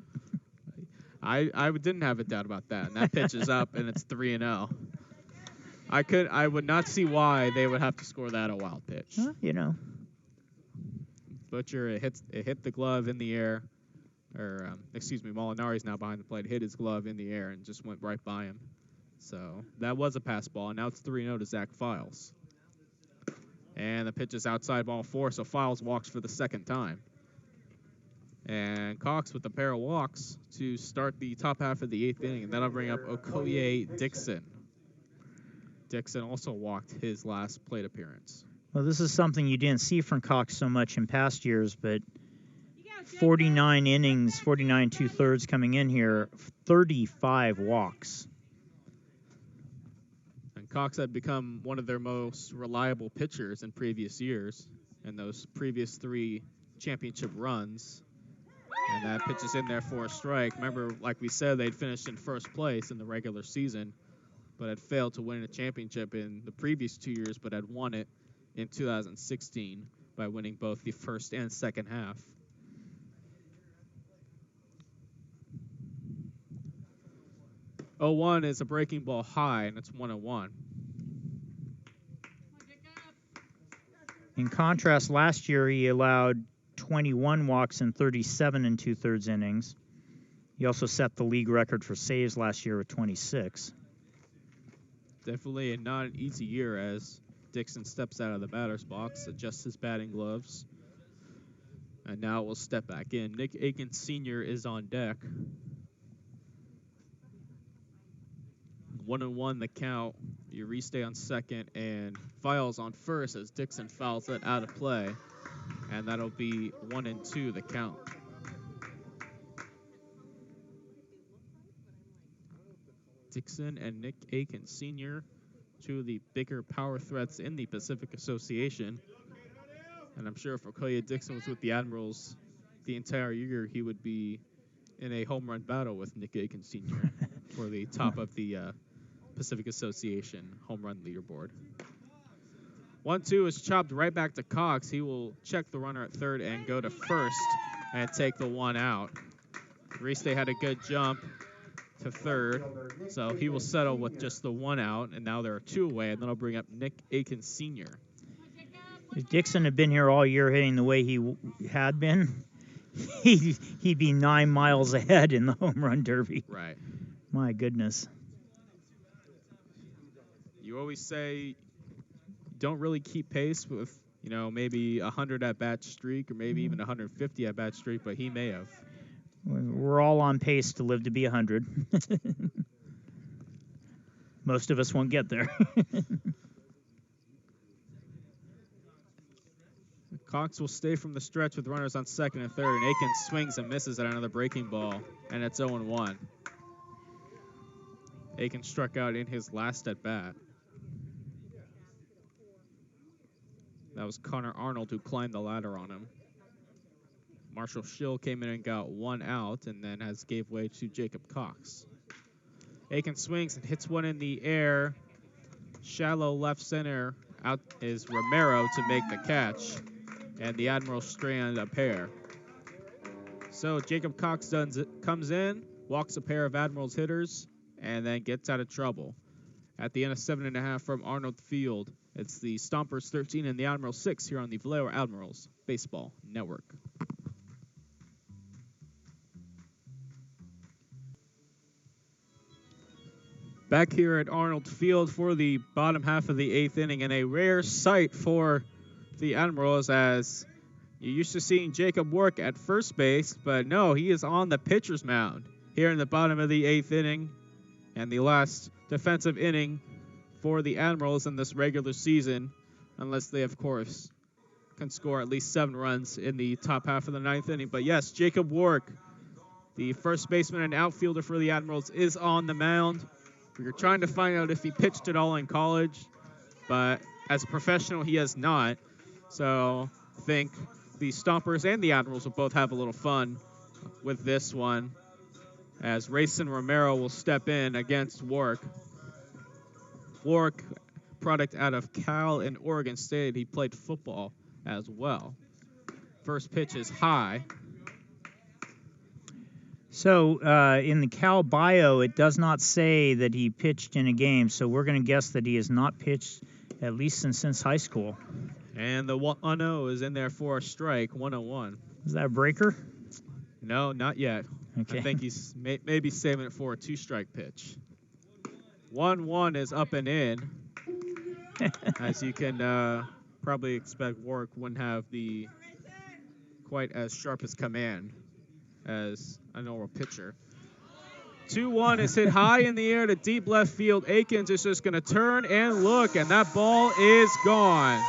I didn't have a doubt about that. And that pitch is up, and it's 3-0. I would not see why they would have to score that a wild pitch. You know. Butcher, it hit the glove in the air. Molinari's now behind the plate, hit his glove in the air and just went right by him. So that was a pass ball, and now it's 3-0 to Zach Files. And the pitch is outside ball 4, so Files walks for the second time. And Cox with a pair of walks to start the top half of the 8th inning, and that'll bring up Okoye Dixon. Dixon also walked his last plate appearance. Well, this is something you didn't see from Cox so much in past years, but 49 innings, 49 2/3 coming in here, 35 walks. And Cox had become one of their most reliable pitchers in previous years, and those previous 3 championship runs. And that pitch is in there for a strike. Remember, like we said, they'd finished in first place in the regular season, but had failed to win a championship in the previous 2 years, but had won it in 2016 by winning both the first and second half. Oh-1 is a breaking ball high, and it's 1-1. In contrast, last year he allowed 21 walks in 37 2/3 innings. He also set the league record for saves last year with 26. Definitely not an easy year as Dixon steps out of the batter's box, adjusts his batting gloves, and now will step back in. Nick Aiken Sr. is on deck. 1-1 the count. Uriste on second and Files on first as Dixon fouls it out of play. And that'll be 1-2 the count. Dixon and Nick Aiken Sr., two of the bigger power threats in the Pacific Association. And I'm sure if Okoye Dixon was with the Admirals the entire year, he would be in a home run battle with Nick Aiken Sr. for the top of the Pacific Association home run leaderboard. 1-2 is chopped right back to Cox. He will check the runner at third and go to first and take the one out. Uriste had a good jump to third, so he will settle with just the one out, and now there are two away, and then I'll bring up Nick Aiken Sr. If Dixon had been here all year hitting the way he had been, he'd be 9 miles ahead in the home run derby. Right. My goodness. You always say don't really keep pace with, maybe a 100 at-bat streak or maybe even 150 at-bat streak, but he may have. We're all on pace to live to be 100. Most of us won't get there. Cox will stay from the stretch with runners on second and third, and Aiken swings and misses at another breaking ball, and it's 0-1. Aiken struck out in his last at-bat. That was Connor Arnold who climbed the ladder on him. Marshall Schill came in and got one out and then gave way to Jacob Cox. Aiken swings and hits one in the air. Shallow left center. Out is Romero to make the catch. And the Admirals strand a pair. So Jacob Cox comes in, walks a pair of Admirals hitters, and then gets out of trouble. At the end of 7.5 from Arnold Field, it's the Stompers 13 and the Admirals 6 here on the Vallejo Admirals Baseball Network. Back here at Arnold Field for the bottom half of the 8th inning, and a rare sight for the Admirals, as you're used to seeing Jacob work at first base, but no, he is on the pitcher's mound here in the bottom of the 8th inning, and the last defensive inning for the Admirals in this regular season, unless they, of course, can score at least 7 runs in the top half of the 9th inning. But yes, Jacob Wark, the first baseman and outfielder for the Admirals, is on the mound. We were trying to find out if he pitched at all in college, but as a professional, he has not. So I think the Stompers and the Admirals will both have a little fun with this one, as Rayson Romero will step in against Wark. Wark, product out of Cal and Oregon State. He played football as well. First pitch is high. So in the Cal bio, it does not say that he pitched in a game, so we're going to guess that he has not pitched at least since high school. And the 1-0 is in there for a strike, 1-1. Is that a breaker? No, not yet. Okay. I think he's maybe saving it for a 2-strike pitch. 1-1 is up and in. As you can probably expect, Warwick wouldn't have the quite as sharp as command as a normal pitcher. 2-1 is hit high in the air to deep left field. Aikens is just going to turn and look, and that ball is gone.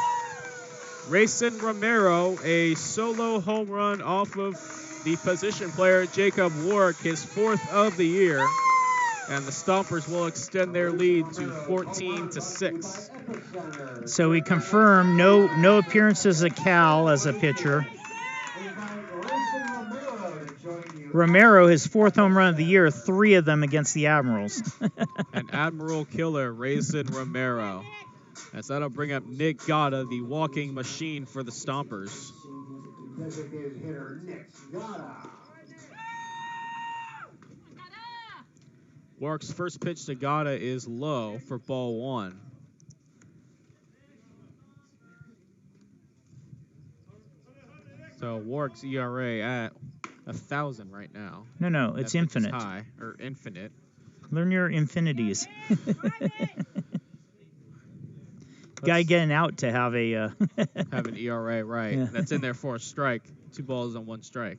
Rayson Romero, a solo home run off of the position player Jacob Wark, his 4th of the year. And the Stompers will extend their lead to 14-6. So we confirm no appearances at Cal as a pitcher. Romero, his 4th home run of the year, 3 of them against the Admirals. An Admiral killer, Rayson Romero. As that'll bring up Nick Gatta, the walking machine for the Stompers. Designated hitter Nick Gatta. Warwick's first pitch to Gatta is low for ball 1. So Warwick's ERA at 1,000 right now. No, it's infinite. High, or infinite. Learn your infinities. Guy getting out to have a have an ERA, right? Yeah. That's in there for a strike. 2 balls on 1 strike.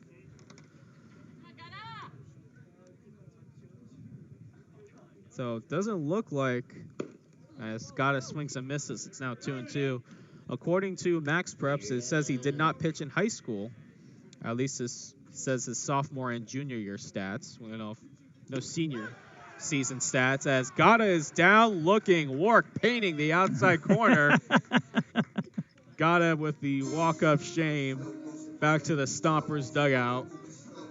So it doesn't look like as Gata swings and misses. It's now 2-2. According to Max Preps, it says he did not pitch in high school. At least this says his sophomore and junior year stats. We don't know if no senior season stats. As Gata is down looking, Wark painting the outside corner. Gata with the walk-up shame back to the Stompers dugout.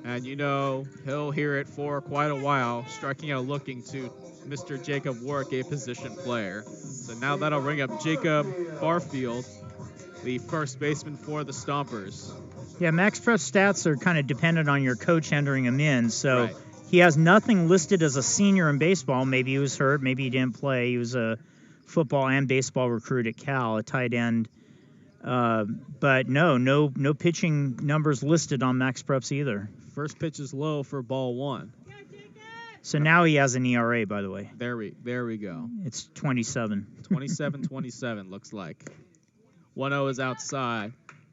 And you know he'll hear it for quite a while, striking out looking to Mr. Jacob Wark, a position player. So now that'll bring up Jacob Barfield, the first baseman for the Stompers. Yeah, Max Prep stats are kind of dependent on your coach entering him in. So Right. he has nothing listed as a senior in baseball. Maybe he was hurt. Maybe he didn't play. He was a football and baseball recruit at Cal, a tight end. But no pitching numbers listed on Max Preps either. First pitch is low for ball one. So now he has an ERA, by the way. There we go. It's 27. 27-27 looks like. 1-0 is outside.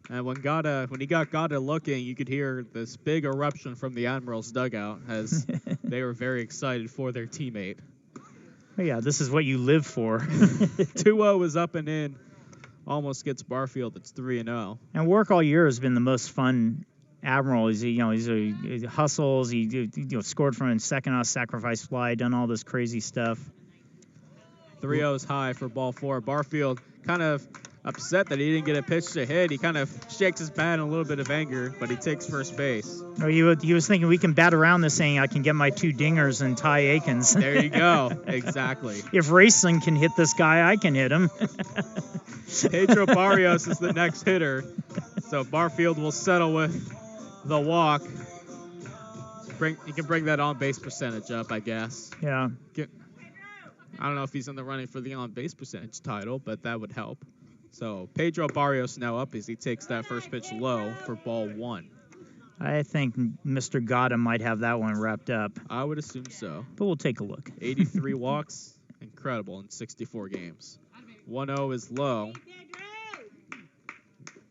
And when he got Gata looking, you could hear this big eruption from the Admirals dugout as they were very excited for their teammate. Oh, yeah, this is what you live for. 2-0 is up and in. Almost gets Barfield. It's 3-0. And Wark all year has been the most fun Admiral. He hustles. He scored from a second on a sacrifice fly. Done all this crazy stuff. 3-0 is high for ball four. Barfield kind of upset that he didn't get a pitch to hit. He kind of shakes his bat in a little bit of anger, but he takes first base. Oh, he was thinking we can bat around this thing. I can get my 2 dingers and Ty Akins. There you go. Exactly. If Racing can hit this guy, I can hit him. Pedro Barrios is the next hitter. So Barfield will settle with the walk. He can bring that on-base percentage up, I guess. Yeah. I don't know if he's in the running for the on-base percentage title, but that would help. So Pedro Barrios now up as he takes that first pitch low for ball one. I think Mr. Gata might have that one wrapped up. I would assume so. But we'll take a look. 83 walks. Incredible in 64 games. 1-0 is low.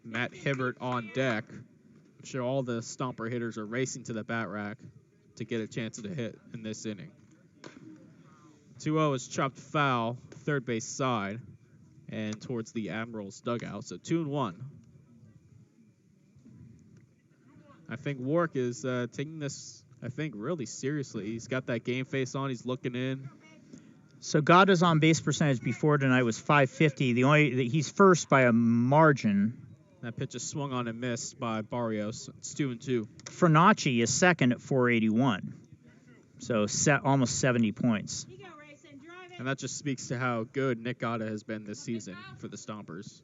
Matt Hibbert on deck. I'm sure all the Stomper hitters are racing to the bat rack to get a chance to hit in this inning. 2-0 is chopped foul, third base side, and towards the Admirals dugout. So 2-1. I think Wark is taking this, really seriously. He's got that game face on. He's looking in. So Gata's on base percentage before tonight was .550. He's first by a margin. That pitch is swung on and missed by Barrios. It's 2-2. Fernacci is second at .481. So almost 70 points. And that just speaks to how good Nick Gata has been this season for the Stompers.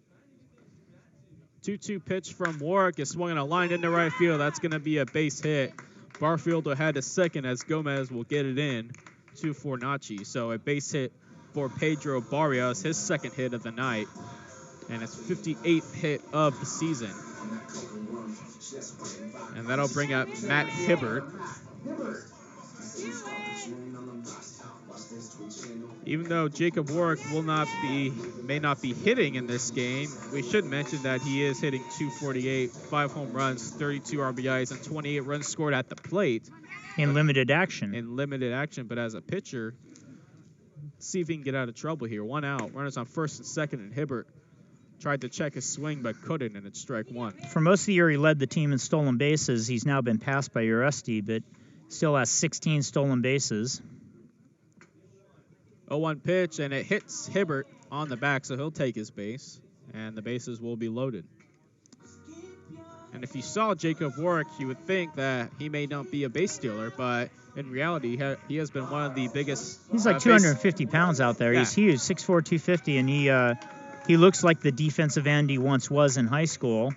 2-2 pitch from Warwick is swung on a line into right field. That's going to be a base hit. Barfield will head to second as Gomez will get it in to Fernacci. So a base hit for Pedro Barrios, his second hit of the night. And it's 58th hit of the season. And that'll bring up Matt Hibbert. Even though Jacob Warwick may not be hitting in this game, we should mention that he is hitting .248, 5 home runs, 32 RBIs, and 28 runs scored at the plate. In limited action. But as a pitcher, let's see if he can get out of trouble here. 1 out, runners on first and second, and Hibbert tried to check his swing but couldn't, and it's strike one. For most of the year, he led the team in stolen bases. He's now been passed by Uresti, but still has 16 stolen bases. 0-1 pitch, and it hits Hibbert on the back, so he'll take his base, and the bases will be loaded. And if you saw Jacob Warwick, you would think that he may not be a base stealer, but in reality, he has been one of the biggest. He's like 250 pounds out there. Yeah. He's huge, 6'4", 250, and he looks like the defensive end he once was in high school,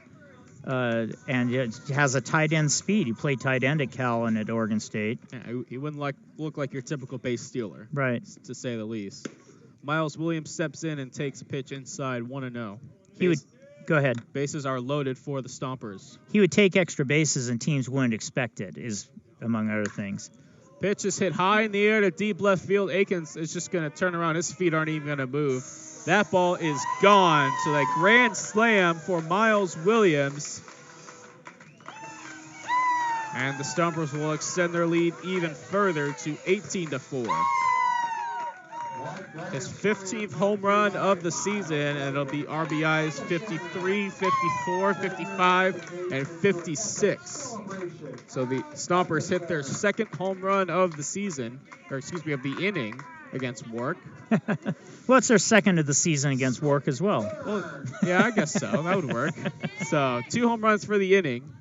and has a tight end speed. He played tight end at Cal and at Oregon State. Yeah, he wouldn't look like your typical base stealer, right? To say the least. Miles Williams steps in and takes a pitch inside, 1-0. Go ahead. Bases are loaded for the Stompers. He would take extra bases and teams wouldn't expect it, is among other things. Pitch is hit high in the air to deep left field. Akins is just going to turn around. His feet aren't even going to move. That ball is gone. So that grand slam for Miles Williams. And the Stompers will extend their lead even further to 18-4. his 15th home run of the season, and it'll be RBIs 53, 54, 55, and 56. So the Stompers hit their second home run of the season, or excuse me, of the inning against Wark. Well, it's their second of the season against Wark as well. Well, yeah, I guess so. That would work. So 2 home runs for the inning.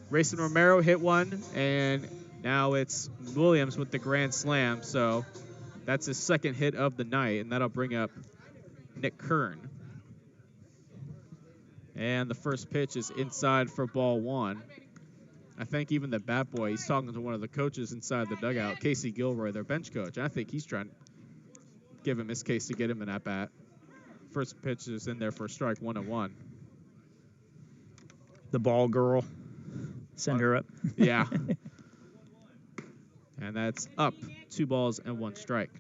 Rayson Romero hit one, and now it's Williams with the grand slam. So that's his second hit of the night, and that'll bring up Nick Kern. And the first pitch is inside for ball 1. I think even the bat boy, he's talking to one of the coaches inside the dugout, Casey Gilroy, their bench coach. I think he's trying to give him his case to get him an at-bat. First pitch is in there for a strike, 1-1. The ball girl. Send her up. Yeah. And that's up. 2 balls and 1 strike.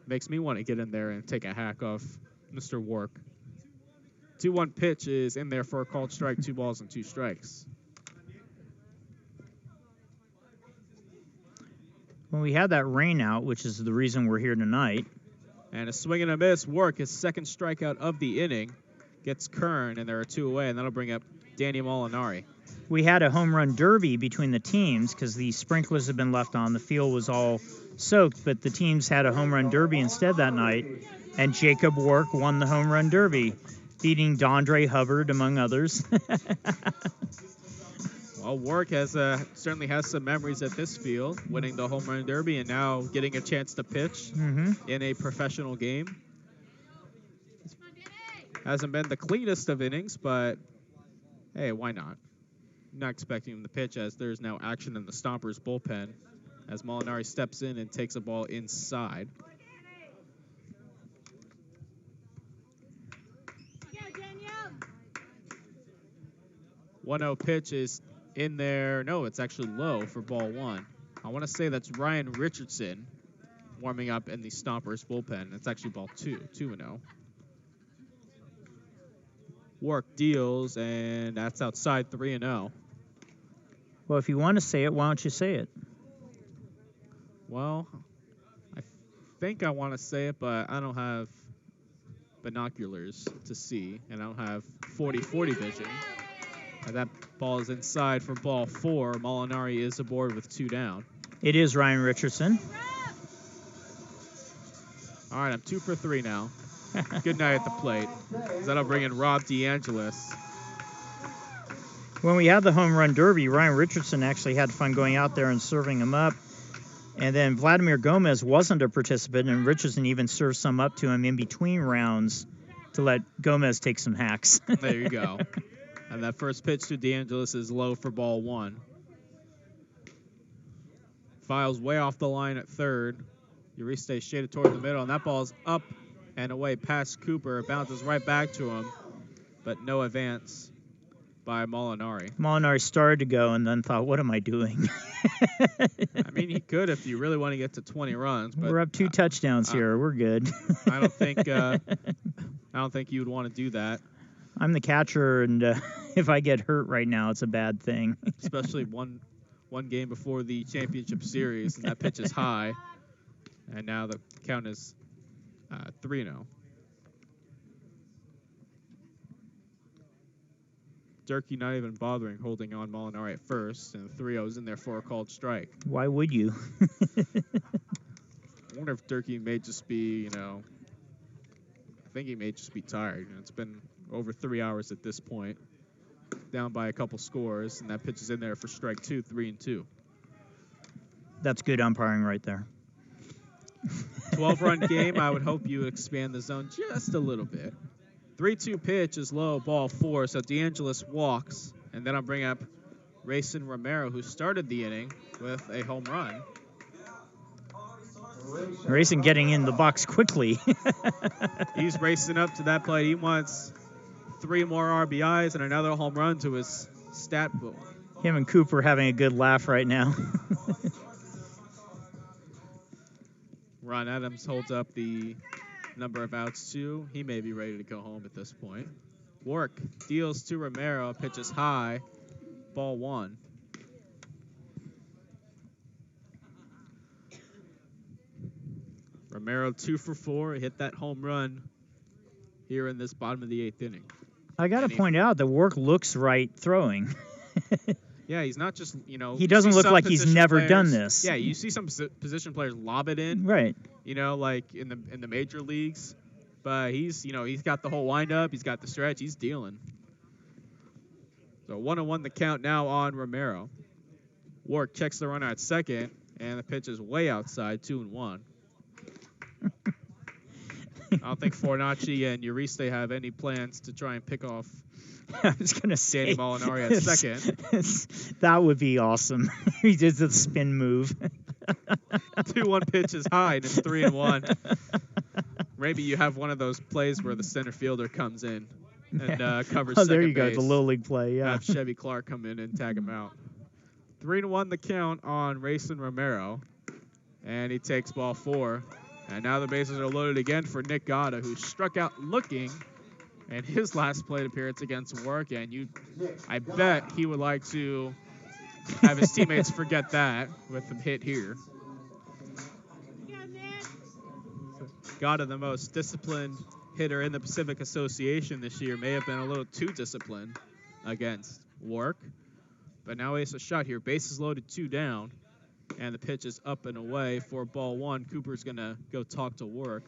Makes me want to get in there and take a hack off Mr. Wark. 2-1 pitch is in there for a called strike, 2 balls and 2 strikes. When we had that rain out, which is the reason we're here tonight. And a swing and a miss. Wark, his second strikeout of the inning, gets Kern, and there are 2 away, and that'll bring up Danny Molinari. We had a home run derby between the teams because the sprinklers had been left on. The field was all soaked, but the teams had a home run derby instead that night, and Jacob Wark won the home run derby, beating Dondre Hubbard, among others. Well, Wark has certainly has some memories at this field, winning the home run derby and now getting a chance to pitch in a professional game. Hasn't been the cleanest of innings, but hey, why not? I'm not expecting him to pitch, as there's now action in the Stompers bullpen as Molinari steps in and takes a ball inside. Yeah, Danielle. 1-0 pitch is in there. No, it's actually low for ball 1. I want to say that's Ryan Richardson warming up in the Stompers bullpen. It's actually ball 2, 2-0. Wark deals, and that's outside, 3-0. Well, if you want to say it, why don't you say it? Well, I think I want to say it, but I don't have binoculars to see, and I don't have 40-40 vision. And that ball is inside for ball 4. Molinari is aboard with 2 down. It is Ryan Richardson. All right, I'm 2 for 3 now. Good night at the plate. That'll bring in Rob DeAngelis. When we had the home run derby, Ryan Richardson actually had fun going out there and serving him up. And then Vladimir Gomez wasn't a participant, and Richardson even served some up to him in between rounds to let Gomez take some hacks. There you go. And that first pitch to DeAngelis is low for ball 1. Files way off the line at third. Uriste shaded toward the middle, and that ball is up and away past Cooper. Bounces right back to him, but no advance by Molinari. Molinari started to go and then thought, what am I doing? I mean, he could if you really want to get to 20 runs. But we're up 2 touchdowns here. We're good. I don't think you would want to do that. I'm the catcher, and if I get hurt right now, it's a bad thing. Especially one game before the championship series, and that pitch is high. And now the count is 3-0. Durkee not even bothering holding on Molinari at first, and 3-0 is in there for a called strike. Why would you? I wonder if Durkee may just be, I think he may just be tired. It's been over 3 hours at this point, down by a couple scores, and that pitch is in there for strike 2, 3-2. That's good umpiring right there. 12-run game. I would hope you expand the zone just a little bit. 3-2 pitch is low, ball 4, so DeAngelis walks, and then I'll bring up Rayson Romero, who started the inning with a home run. Rayson getting in the box quickly. He's racing up to that plate. He wants 3 more RBIs and another home run to his stat book. Him and Cooper having a good laugh right now. Ron Adams holds up the number of outs, too. He may be ready to go home at this point. Wark deals to Romero, pitches high, ball 1. Romero 2 for 4, hit that home run here in this bottom of the 8th inning. I got to point out that Work looks right throwing. Yeah, he's not just, He you doesn't see look some like he's position never done players- this. Yeah, you see some position players lob it in, Right. like in the major leagues. But he's got the whole windup, he's got the stretch, he's dealing. So 1-1 the count now on Romero. Wark checks the runner at second, and the pitch is way outside, 2-1. I don't think Fornacci and Uriste have any plans to try and pick off I was going to say. Danny Molinari at second. That would be awesome. He did the spin move. 2-1 pitch is high, and it's 3-1. Maybe you have one of those plays where the center fielder comes in and covers Oh, second there you go. base. The low league play, yeah. Have Chevy Clark come in and tag him out. 3-1 the count on Rayson Romero. And he takes ball 4. And now the bases are loaded again for Nick Gatta, who struck out looking in his last plate appearance against Work. And I bet he would like to have his teammates forget that with the hit here. Gatta, the most disciplined hitter in the Pacific Association this year, may have been a little too disciplined against Work. But now he has a shot here. Bases loaded, 2 down. And the pitch is up and away for ball 1. Cooper's going to go talk to Work.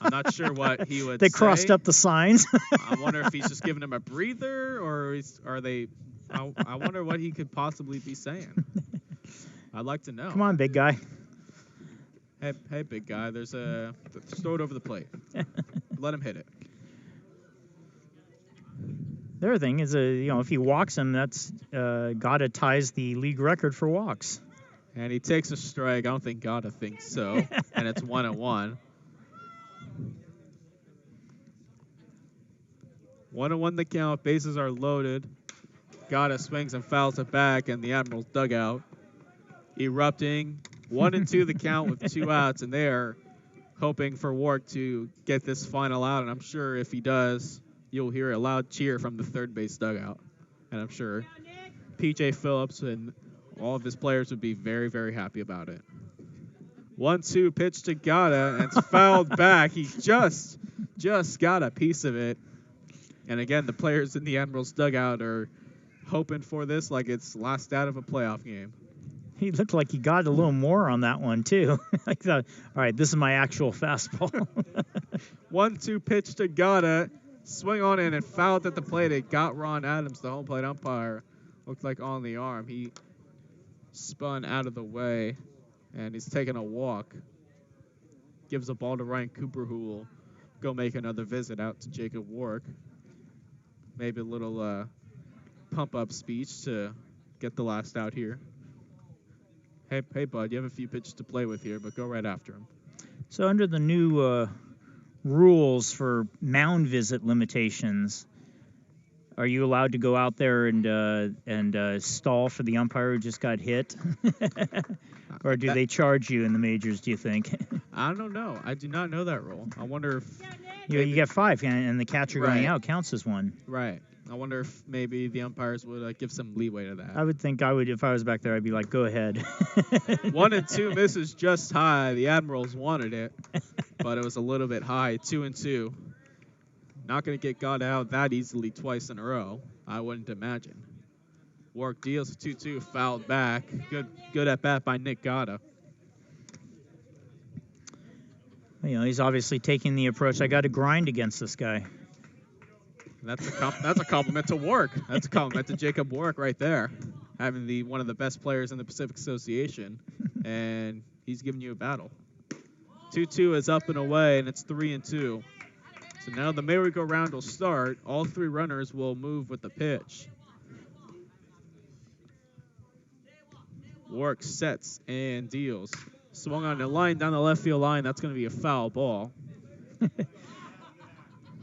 I'm not sure what he would They say. crossed up the signs. I wonder if he's just giving him a breather, or are they... I wonder what he could possibly be saying. I'd like to know. Come on, big guy. Hey, big guy. Just throw it over the plate. Let him hit it. The other thing is, if he walks him, that's Gatta ties the league record for walks. And he takes a strike. I don't think Gatta thinks so. And it's 1-1. 1-1 the count. Bases are loaded. Gatta swings and fouls it back, and the Admirals dugout erupting. 1-2 the count with 2 outs, and they're hoping for Work to get this final out. And I'm sure if he does, you'll hear a loud cheer from the third base dugout. And I'm sure P.J. Phillips and all of his players would be very, very happy about it. 1-2 pitch to Gatta, and it's fouled back. He just got a piece of it. And again, the players in the Admirals dugout are hoping for this like it's last out of a playoff game. He looked like he got a little more on that one, too. I thought, all right, this is my actual fastball. 1-2 pitch to Gatta. Swing on in and fouled at the plate. It got Ron Adams, the home plate umpire. Looked like on the arm. He spun out of the way, and he's taking a walk. Gives the ball to Ryan Cooper, who will go make another visit out to Jacob Work. Maybe a little pump-up speech to get the last out here. Hey, bud, you have a few pitches to play with here, but go right after him. So under the new rules for mound visit limitations, are you allowed to go out there and stall for the umpire who just got hit? Or do they charge you in the majors, do you think? I don't know. I do not know that rule. I wonder if... You get 5, and the catcher going out counts as 1. Right. I wonder if maybe the umpires would give some leeway to that. I would think I would, if I was back there, I'd be like, go ahead. 1-2 misses just high. The Admirals wanted it, but it was a little bit high. 2-2. Not going to get got out that easily twice in a row, I wouldn't imagine. Work deals a 2-2, fouled back. Good at bat by Nick Gatta. He's obviously taking the approach, I got to grind against this guy. That's a compliment to Work. That's a compliment to Jacob Work right there, having one of the best players in the Pacific Association, and he's giving you a battle. 2-2 is up and away, and it's 3-2. So now the merry-go-round will start. All 3 runners will move with the pitch. Work sets and deals. Swung on the line down the left field line. That's going to be a foul ball.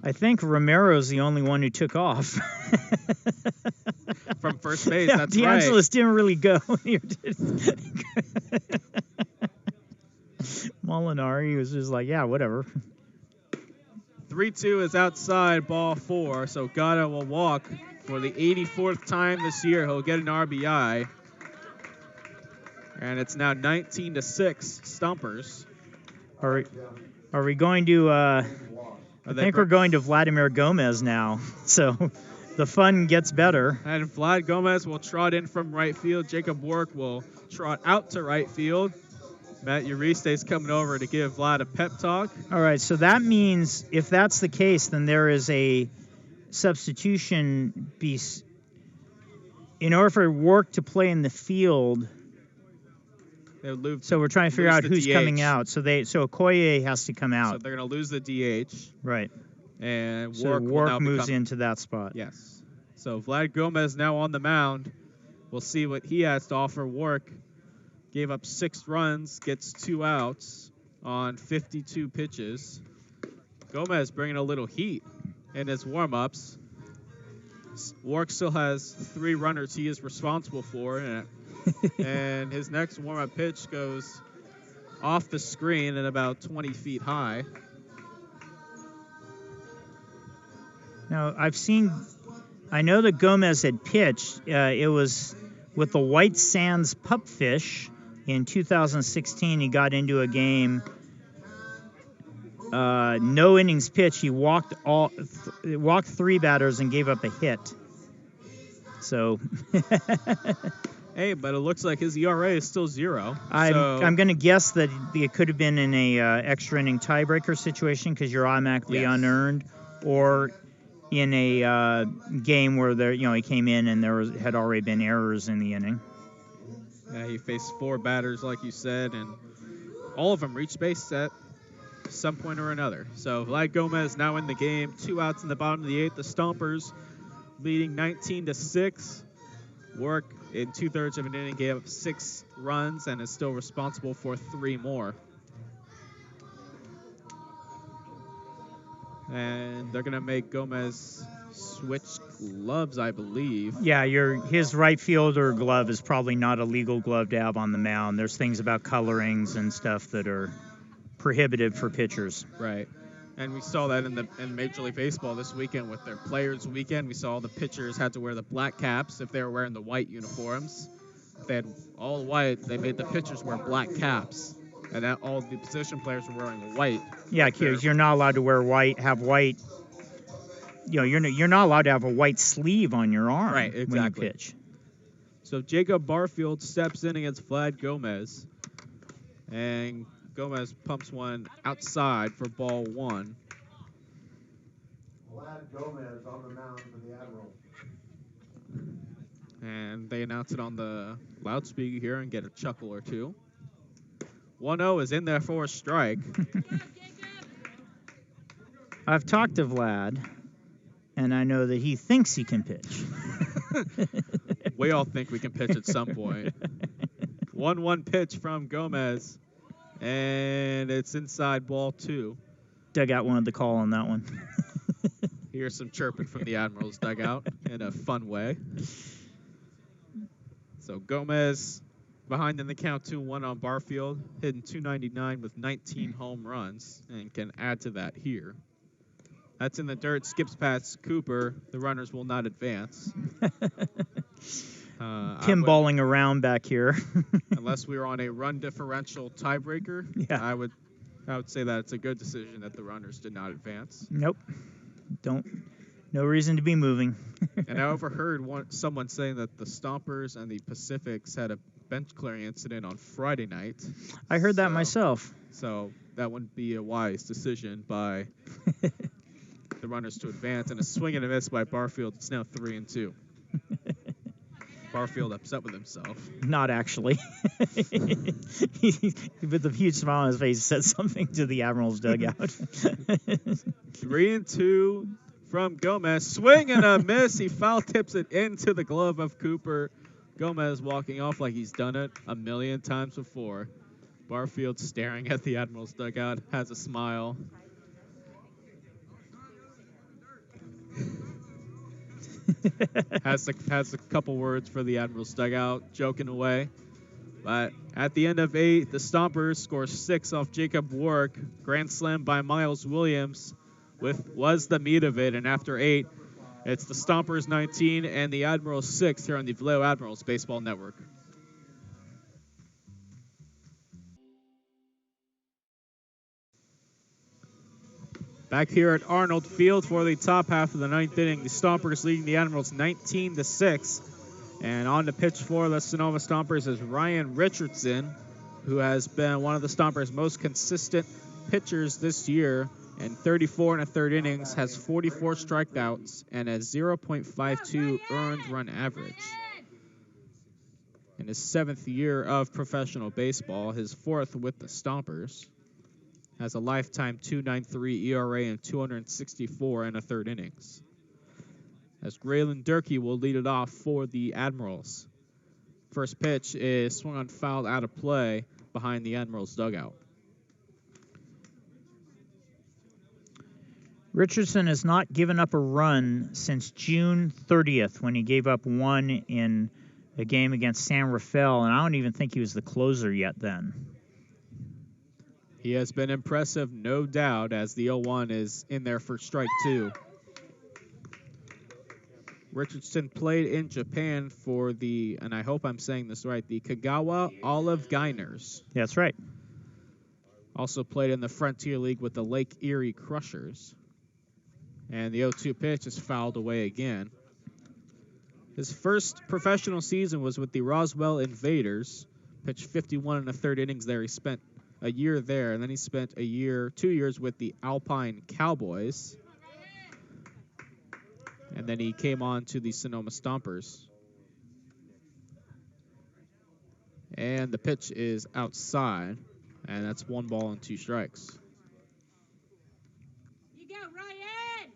I think Romero's the only one who took off. From first base, yeah, that's DeAngelis didn't really go. Molinari was just like, yeah, whatever. 3-2 is outside, ball 4. So Gatta will walk for the 84th time this year. He'll get an RBI. And it's now 19-6 Stompers. Are we going to? I think we're going to Vladimir Gomez now. So the fun gets better. And Vlad Gomez will trot in from right field. Jacob Work will trot out to right field. Matt Uriste's coming over to give Vlad a pep talk. All right, so that means if that's the case, then there is a substitution piece. In order for Work to play in the field, so we're trying to figure out who's coming out. So Okoye has to come out. So they're going to lose the DH. Right. And so Work moves into that spot. Yes. So Vlad Gomez now on the mound. We'll see what he has to offer. Work gave up 6 runs, gets 2 outs on 52 pitches. Gomez bringing a little heat in his warm-ups. Work still has 3 runners he is responsible for, and his next warm-up pitch goes off the screen at about 20 feet high. Now, I know that Gomez had pitched. It was with the White Sands Pupfish in 2016. He got into a game, no innings pitch. He walked 3 batters and gave up a hit. So, hey, but it looks like his ERA is still 0. I'm going to guess that it could have been in a extra inning tiebreaker situation because you're automatically unearned, or in a game where he came in and had already been errors in the inning. Yeah, he faced 4 batters, like you said, and all of them reached base at some point or another. So Vlad Gomez now in the game, 2 outs in the bottom of the 8th. The Stompers leading 19-6. Work in 2/3 of an inning gave up 6 runs and is still responsible for 3 more. And they're going to make Gomez switch gloves, I believe. Yeah, his right fielder glove is probably not a legal glove to have on the mound. There's things about colorings and stuff that are prohibitive for pitchers. Right. And we saw that in Major League Baseball this weekend with their Players Weekend. We saw the pitchers had to wear the black caps if they were wearing the white uniforms. If they had all white, they made the pitchers wear black caps. And that all the position players were wearing white. Yeah, because you're not allowed to wear white, have white. You're not allowed to have a white sleeve on your arm when you pitch. So Jacob Barfield steps in against Vlad Gomez. And Gomez pumps one outside for ball 1. Vlad Gomez on the mound for the Admirals. And they announce it on the loudspeaker here and get a chuckle or two. 1-0 is in there for a strike. I've talked to Vlad, and I know that he thinks he can pitch. We all think we can pitch at some point. 1-1 pitch from Gomez, and it's inside ball 2. Dugout wanted the call on that one. Here's some chirping from the Admirals dugout in a fun way. So Gomez behind in the count 2-1 on Barfield, hitting .299 with 19 home runs, and can add to that here. That's in the dirt, skips past Cooper. The runners will not advance. Pinballing around back here. Unless we were on a run differential tiebreaker, yeah. I would say that it's a good decision that the runners did not advance. Nope. No reason to be moving. And I overheard someone saying that the Stompers and the Pacifics had a bench clearing incident on Friday night. I heard that myself. So that wouldn't be a wise decision by the runners to advance. And a swing and a miss by Barfield. It's now 3-2. Barfield upset with himself. Not actually. With a huge smile on his face, said something to the Admirals dugout. 3-2 from Gomez. Swing and a miss. He foul tips it into the glove of Cooper. Gomez walking off like he's done it a million times before. Barfield staring at the Admirals dugout, has a smile. has a couple words for the Admirals dugout, joking away. But at the end of 8, the Stompers score 6 off Jacob Work. Grand slam by Miles Williams was the meat of it. And after 8, it's the Stompers 19 and the Admirals 6 here on the Vallejo Admirals Baseball Network. Back here at Arnold Field for the top half of the ninth inning, the Stompers leading the Admirals 19-6. And on the pitch for the Sonoma Stompers is Ryan Richardson, who has been one of the Stompers' most consistent pitchers this year. In 34 1/3 innings, has 44 strikeouts and a 0.52 earned run average. In his 7th year of professional baseball, his 4th with the Stompers, has a lifetime 2.93 ERA and 264 1/3 innings. As Graylin Durkee will lead it off for the Admirals. First pitch is swung on, fouled, out of play behind the Admirals dugout. Richardson has not given up a run since June 30th when he gave up one in a game against San Rafael, and I don't even think he was the closer yet then. He has been impressive, no doubt, as the 0-1 is in there for strike 2. Richardson played in Japan for the, and I hope I'm saying this right, the Kagawa Olive Guiners. That's right. Also played in the Frontier League with the Lake Erie Crushers. And the 0-2 pitch is fouled away again. His first professional season was with the Roswell Invaders. Pitched 51 1/3 innings there. He spent a year there, and then he spent 2 years with the Alpine Cowboys. And then he came on to the Sonoma Stompers. And the pitch is outside, and that's 1 ball and 2 strikes. You go, Ryan!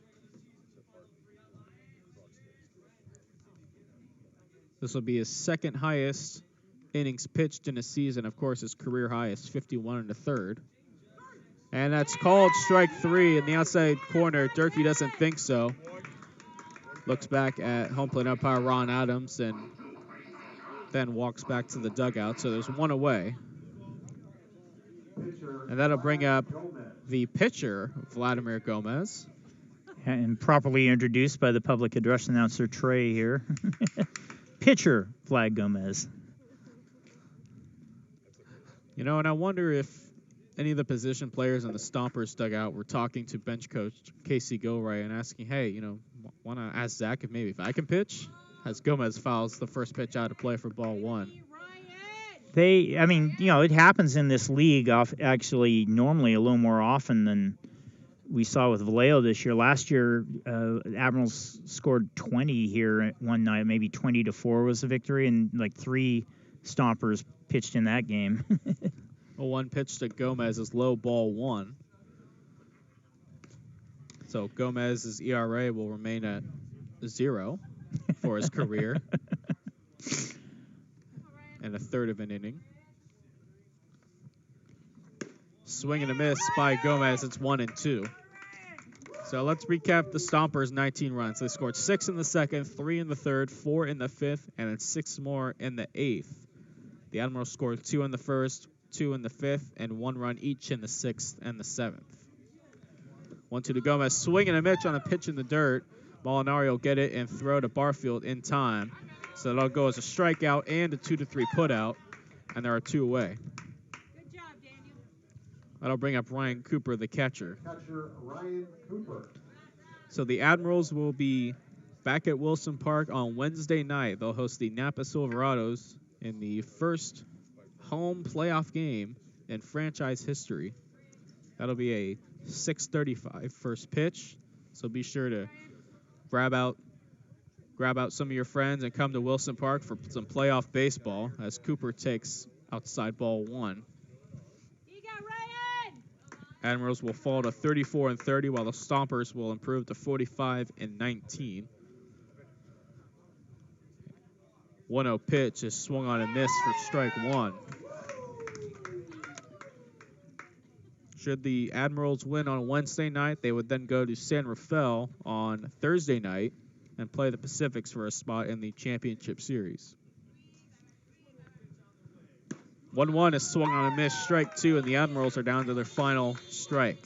This will be his 2nd highest innings pitched in a season. Of course, his career high is 51 1/3. And that's called strike 3 in the outside corner. Durkee doesn't think so. Looks back at home plate umpire Ron Adams and then walks back to the dugout. So there's 1 away. And that'll bring up the pitcher, Vladimir Gomez. And properly introduced by the public address announcer, Trey, here. Pitcher, Vlad Gomez. You know, and I wonder if any of the position players in the Stompers dugout were talking to bench coach Casey Gilroy and asking, hey, you know, want to ask Zach if I can pitch? As Gomez fouls the first pitch out of play for ball 1. It happens in this league actually normally a little more often than we saw with Vallejo this year. Last year, Admirals scored 20 here one night, maybe 20-4 was the victory, and like 3 Stompers pitched in that game. 0-1 pitch to Gomez is low, ball 1. So Gomez's ERA will remain at 0 for his career. And 1/3 of an inning. Swing and a miss by Gomez. It's 1-2. So let's recap the Stompers' 19 runs. They scored 6 in the 2nd, 3 in the 3rd, 4 in the 5th, and then 6 more in the 8th. The Admirals scored 2 in the 1st, 2 in the 5th, and 1 run each in the 6th and the 7th. 1-2 to Gomez. Swing and a miss on a pitch in the dirt. Molinari will get it and throw to Barfield in time. So that'll go as a strikeout and a 2-3 putout, and there are 2 away. Good job, Daniel. That'll bring up Ryan Cooper, the catcher. Catcher Ryan Cooper. So the Admirals will be back at Wilson Park on Wednesday night. They'll host the Napa Silverados in the first home playoff game in franchise history. That'll be a 6:35 first pitch. So be sure to grab out some of your friends and come to Wilson Park for some playoff baseball as Cooper takes outside ball 1. You go, Ryan! Admirals will fall to 34-30, while the Stompers will improve to 45-19. 1-0 pitch is swung on and missed for strike 1. Should the Admirals win on Wednesday night, they would then go to San Rafael on Thursday night and play the Pacifics for a spot in the championship series. 1-1 is swung on a miss, strike 2, and the Admirals are down to their final strike.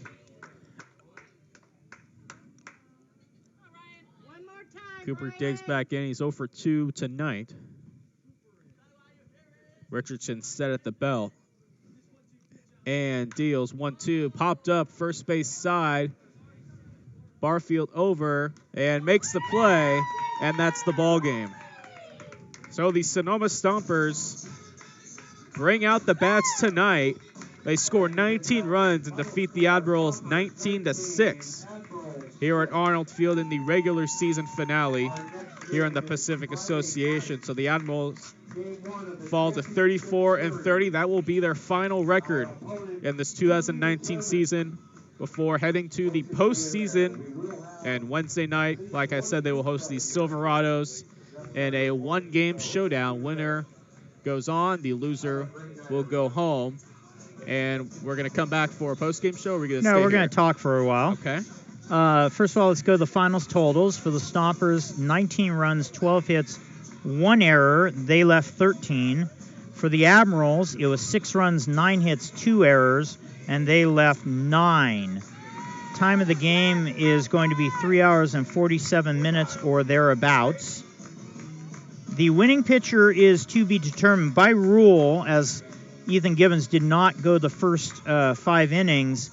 One more time, Cooper Ryan. digs back in. He's 0 for 2 tonight. Richardson set at the belt and deals 1-2. Popped up first base side. Barfield over and makes the play, and that's the ball game. So the Sonoma Stompers bring out the bats tonight. They score 19 runs and defeat the Admirals 19-6 here at Arnold Field in the regular season finale here in the Pacific Association. So the Admirals fall to 34-30. That will be their final record in this 2019 season before heading to the postseason. And Wednesday night, like I said, they will host the Silverados in a one-game showdown. Winner goes on, the loser will go home. And we're going to come back for a post-game show, or are we going to stay No, we're here? going to talk for a while. Okay. First of all, let's go to the finals totals. For the Stompers, 19 runs, 12 hits, 1 error. They left 13. For the Admirals, it was 6 runs, 9 hits, 2 errors, and they left 9. Time of the game is going to be 3 hours and 47 minutes or thereabouts. The winning pitcher is to be determined by rule, as Ethan Gibbons did not go the first 5 innings.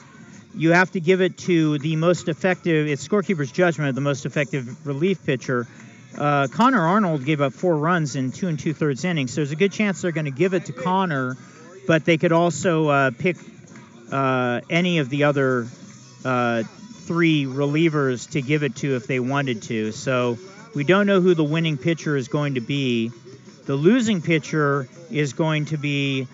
You have to give it to the most effective, it's scorekeeper's judgment of the most effective relief pitcher. Connor Arnold gave up 4 runs in 2 2/3 innings, so there's a good chance they're going to give it to Connor, but they could also pick any of the other 3 relievers to give it to if they wanted to. So we don't know who the winning pitcher is going to be. The losing pitcher is going to be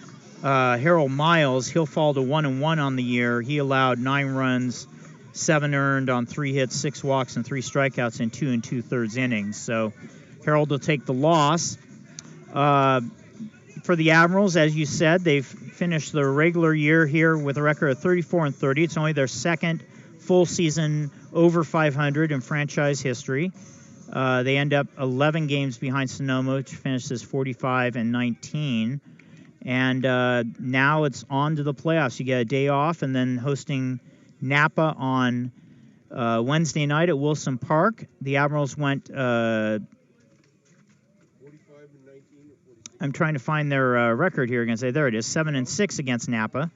Harold Miles. He'll fall to 1-1 on the year. He allowed 9 runs, 7 earned on 3 hits, 6 walks, and 3 strikeouts in 2 2/3 innings. So Harold will take the loss. For the Admirals, as you said, they've finished their regular year here with a record of 34-30. It's only their second full season over 500 in franchise history. They end up 11 games behind Sonoma, which finishes 45-19. And now it's on to the playoffs. You get a day off and then hosting Napa on Wednesday night at Wilson Park. The Admirals went, I'm trying to find their record here. There it is, 7-6 against Napa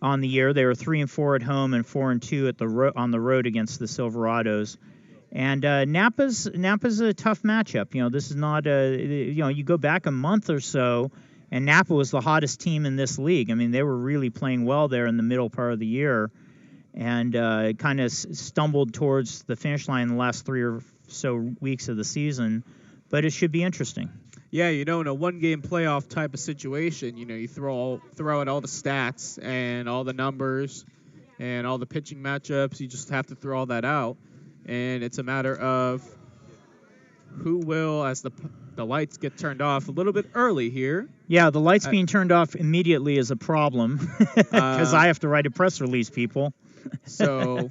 on the year. They were 3-4 at home and 4-2 on the road against the Silverados. And Napa's a tough matchup. You know, this is not you go back a month or so, and Napa was the hottest team in this league. I mean, they were really playing well there in the middle part of the year, and kind of stumbled towards the finish line in the last 3 or so weeks of the season. But it should be interesting. Yeah, in a one-game playoff type of situation, you throw out all the stats and all the numbers and all the pitching matchups. You just have to throw all that out. And it's a matter of who will, as the lights get turned off a little bit early here. Yeah, the lights being turned off immediately is a problem because I have to write a press release, people. So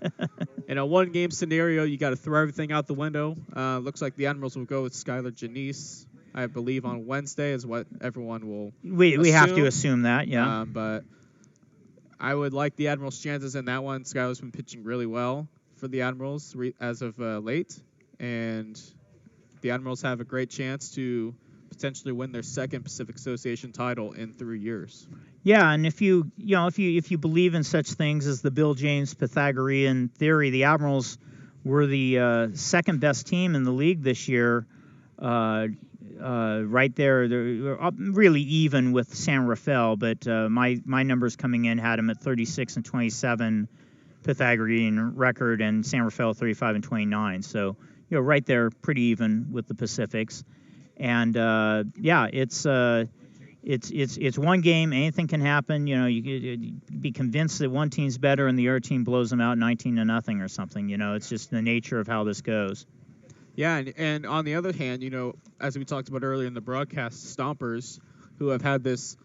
in a one-game scenario, you got to throw everything out the window. Looks like the Admirals will go with Skylar Janice, I believe, on Wednesday is what everyone will We have to assume that, yeah. But I would like the Admirals' chances in that one. Skylar's been pitching really well for the Admirals as of late, and the Admirals have a great chance to potentially win their second Pacific Association title in 3 years. Yeah, and if you believe in such things as the Bill James Pythagorean theory, the Admirals were the second best team in the league this year. Right there, they're really even with San Rafael, but my numbers coming in had them at 36-27 Pythagorean record, and San Rafael 35-29. So right there, pretty even with the Pacifics. And it's one game. Anything can happen. You could be convinced that one team's better and the other team blows them out 19-0 or something. It's just the nature of how this goes. Yeah, and on the other hand, as we talked about earlier in the broadcast, Stompers, who have had this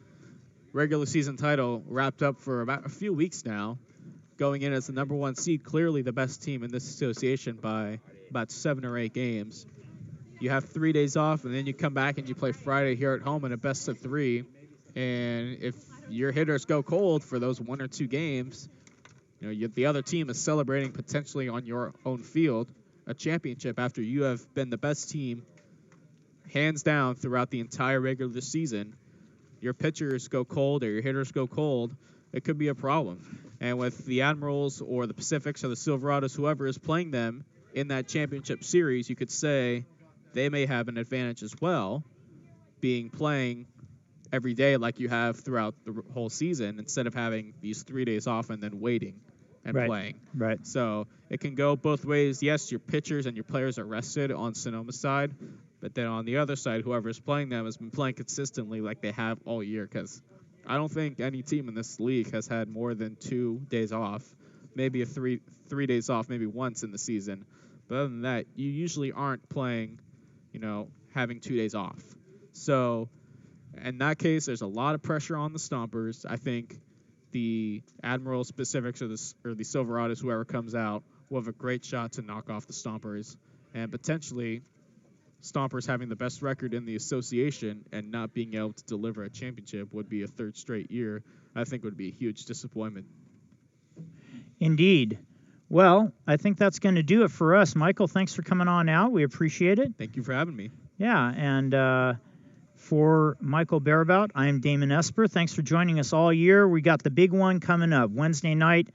regular season title wrapped up for about a few weeks now, going in as the number 1 seed, clearly the best team in this association by about 7 or 8 games. You have 3 days off, and then you come back and you play Friday here at home in a best of 3. And if your hitters go cold for those 1 or 2 games, the other team is celebrating potentially on your own field a championship after you have been the best team hands down throughout the entire regular season. Your pitchers go cold or your hitters go cold, it could be a problem. And with the Admirals or the Pacifics or the Silverados, whoever is playing them in that championship series, you could say they may have an advantage as well, playing every day like you have throughout the whole season instead of having these 3 days off and then waiting and playing. Right. So it can go both ways. Yes, your pitchers and your players are rested on Sonoma's side, but then on the other side, whoever is playing them has been playing consistently like they have all year, because I don't think any team in this league has had more than 2 days off, maybe three days off, maybe once in the season. But other than that, you usually aren't playing, having 2 days off. So in that case, there's a lot of pressure on the Stompers. I think the Admirals, Pacifics, or the Silverados, whoever comes out, will have a great shot to knock off the Stompers. And potentially, Stompers having the best record in the association and not being able to deliver a championship would be a third straight year. I think would be a huge disappointment. Indeed. Well, I think that's going to do it for us. Michael, thanks for coming on out. We appreciate it. Thank you for having me. Yeah, and for Michael Baribault, I'm Damon Esper. Thanks for joining us all year. We got the big one coming up Wednesday night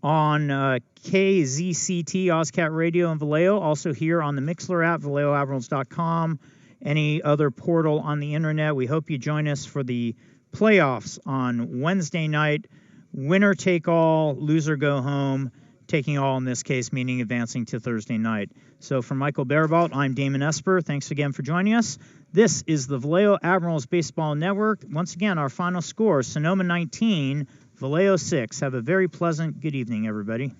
on KZCT, OzCat Radio in Vallejo, also here on the Mixler app, VallejoAdmirals.com, any other portal on the internet. We hope you join us for the playoffs on Wednesday night. Winner take all, loser go home. Taking all in this case, meaning advancing to Thursday night. So for Michael Baribault, I'm Damon Esper. Thanks again for joining us. This is the Vallejo Admirals Baseball Network. Once again, our final score, Sonoma 19, Vallejo 6. Have a very pleasant good evening, everybody.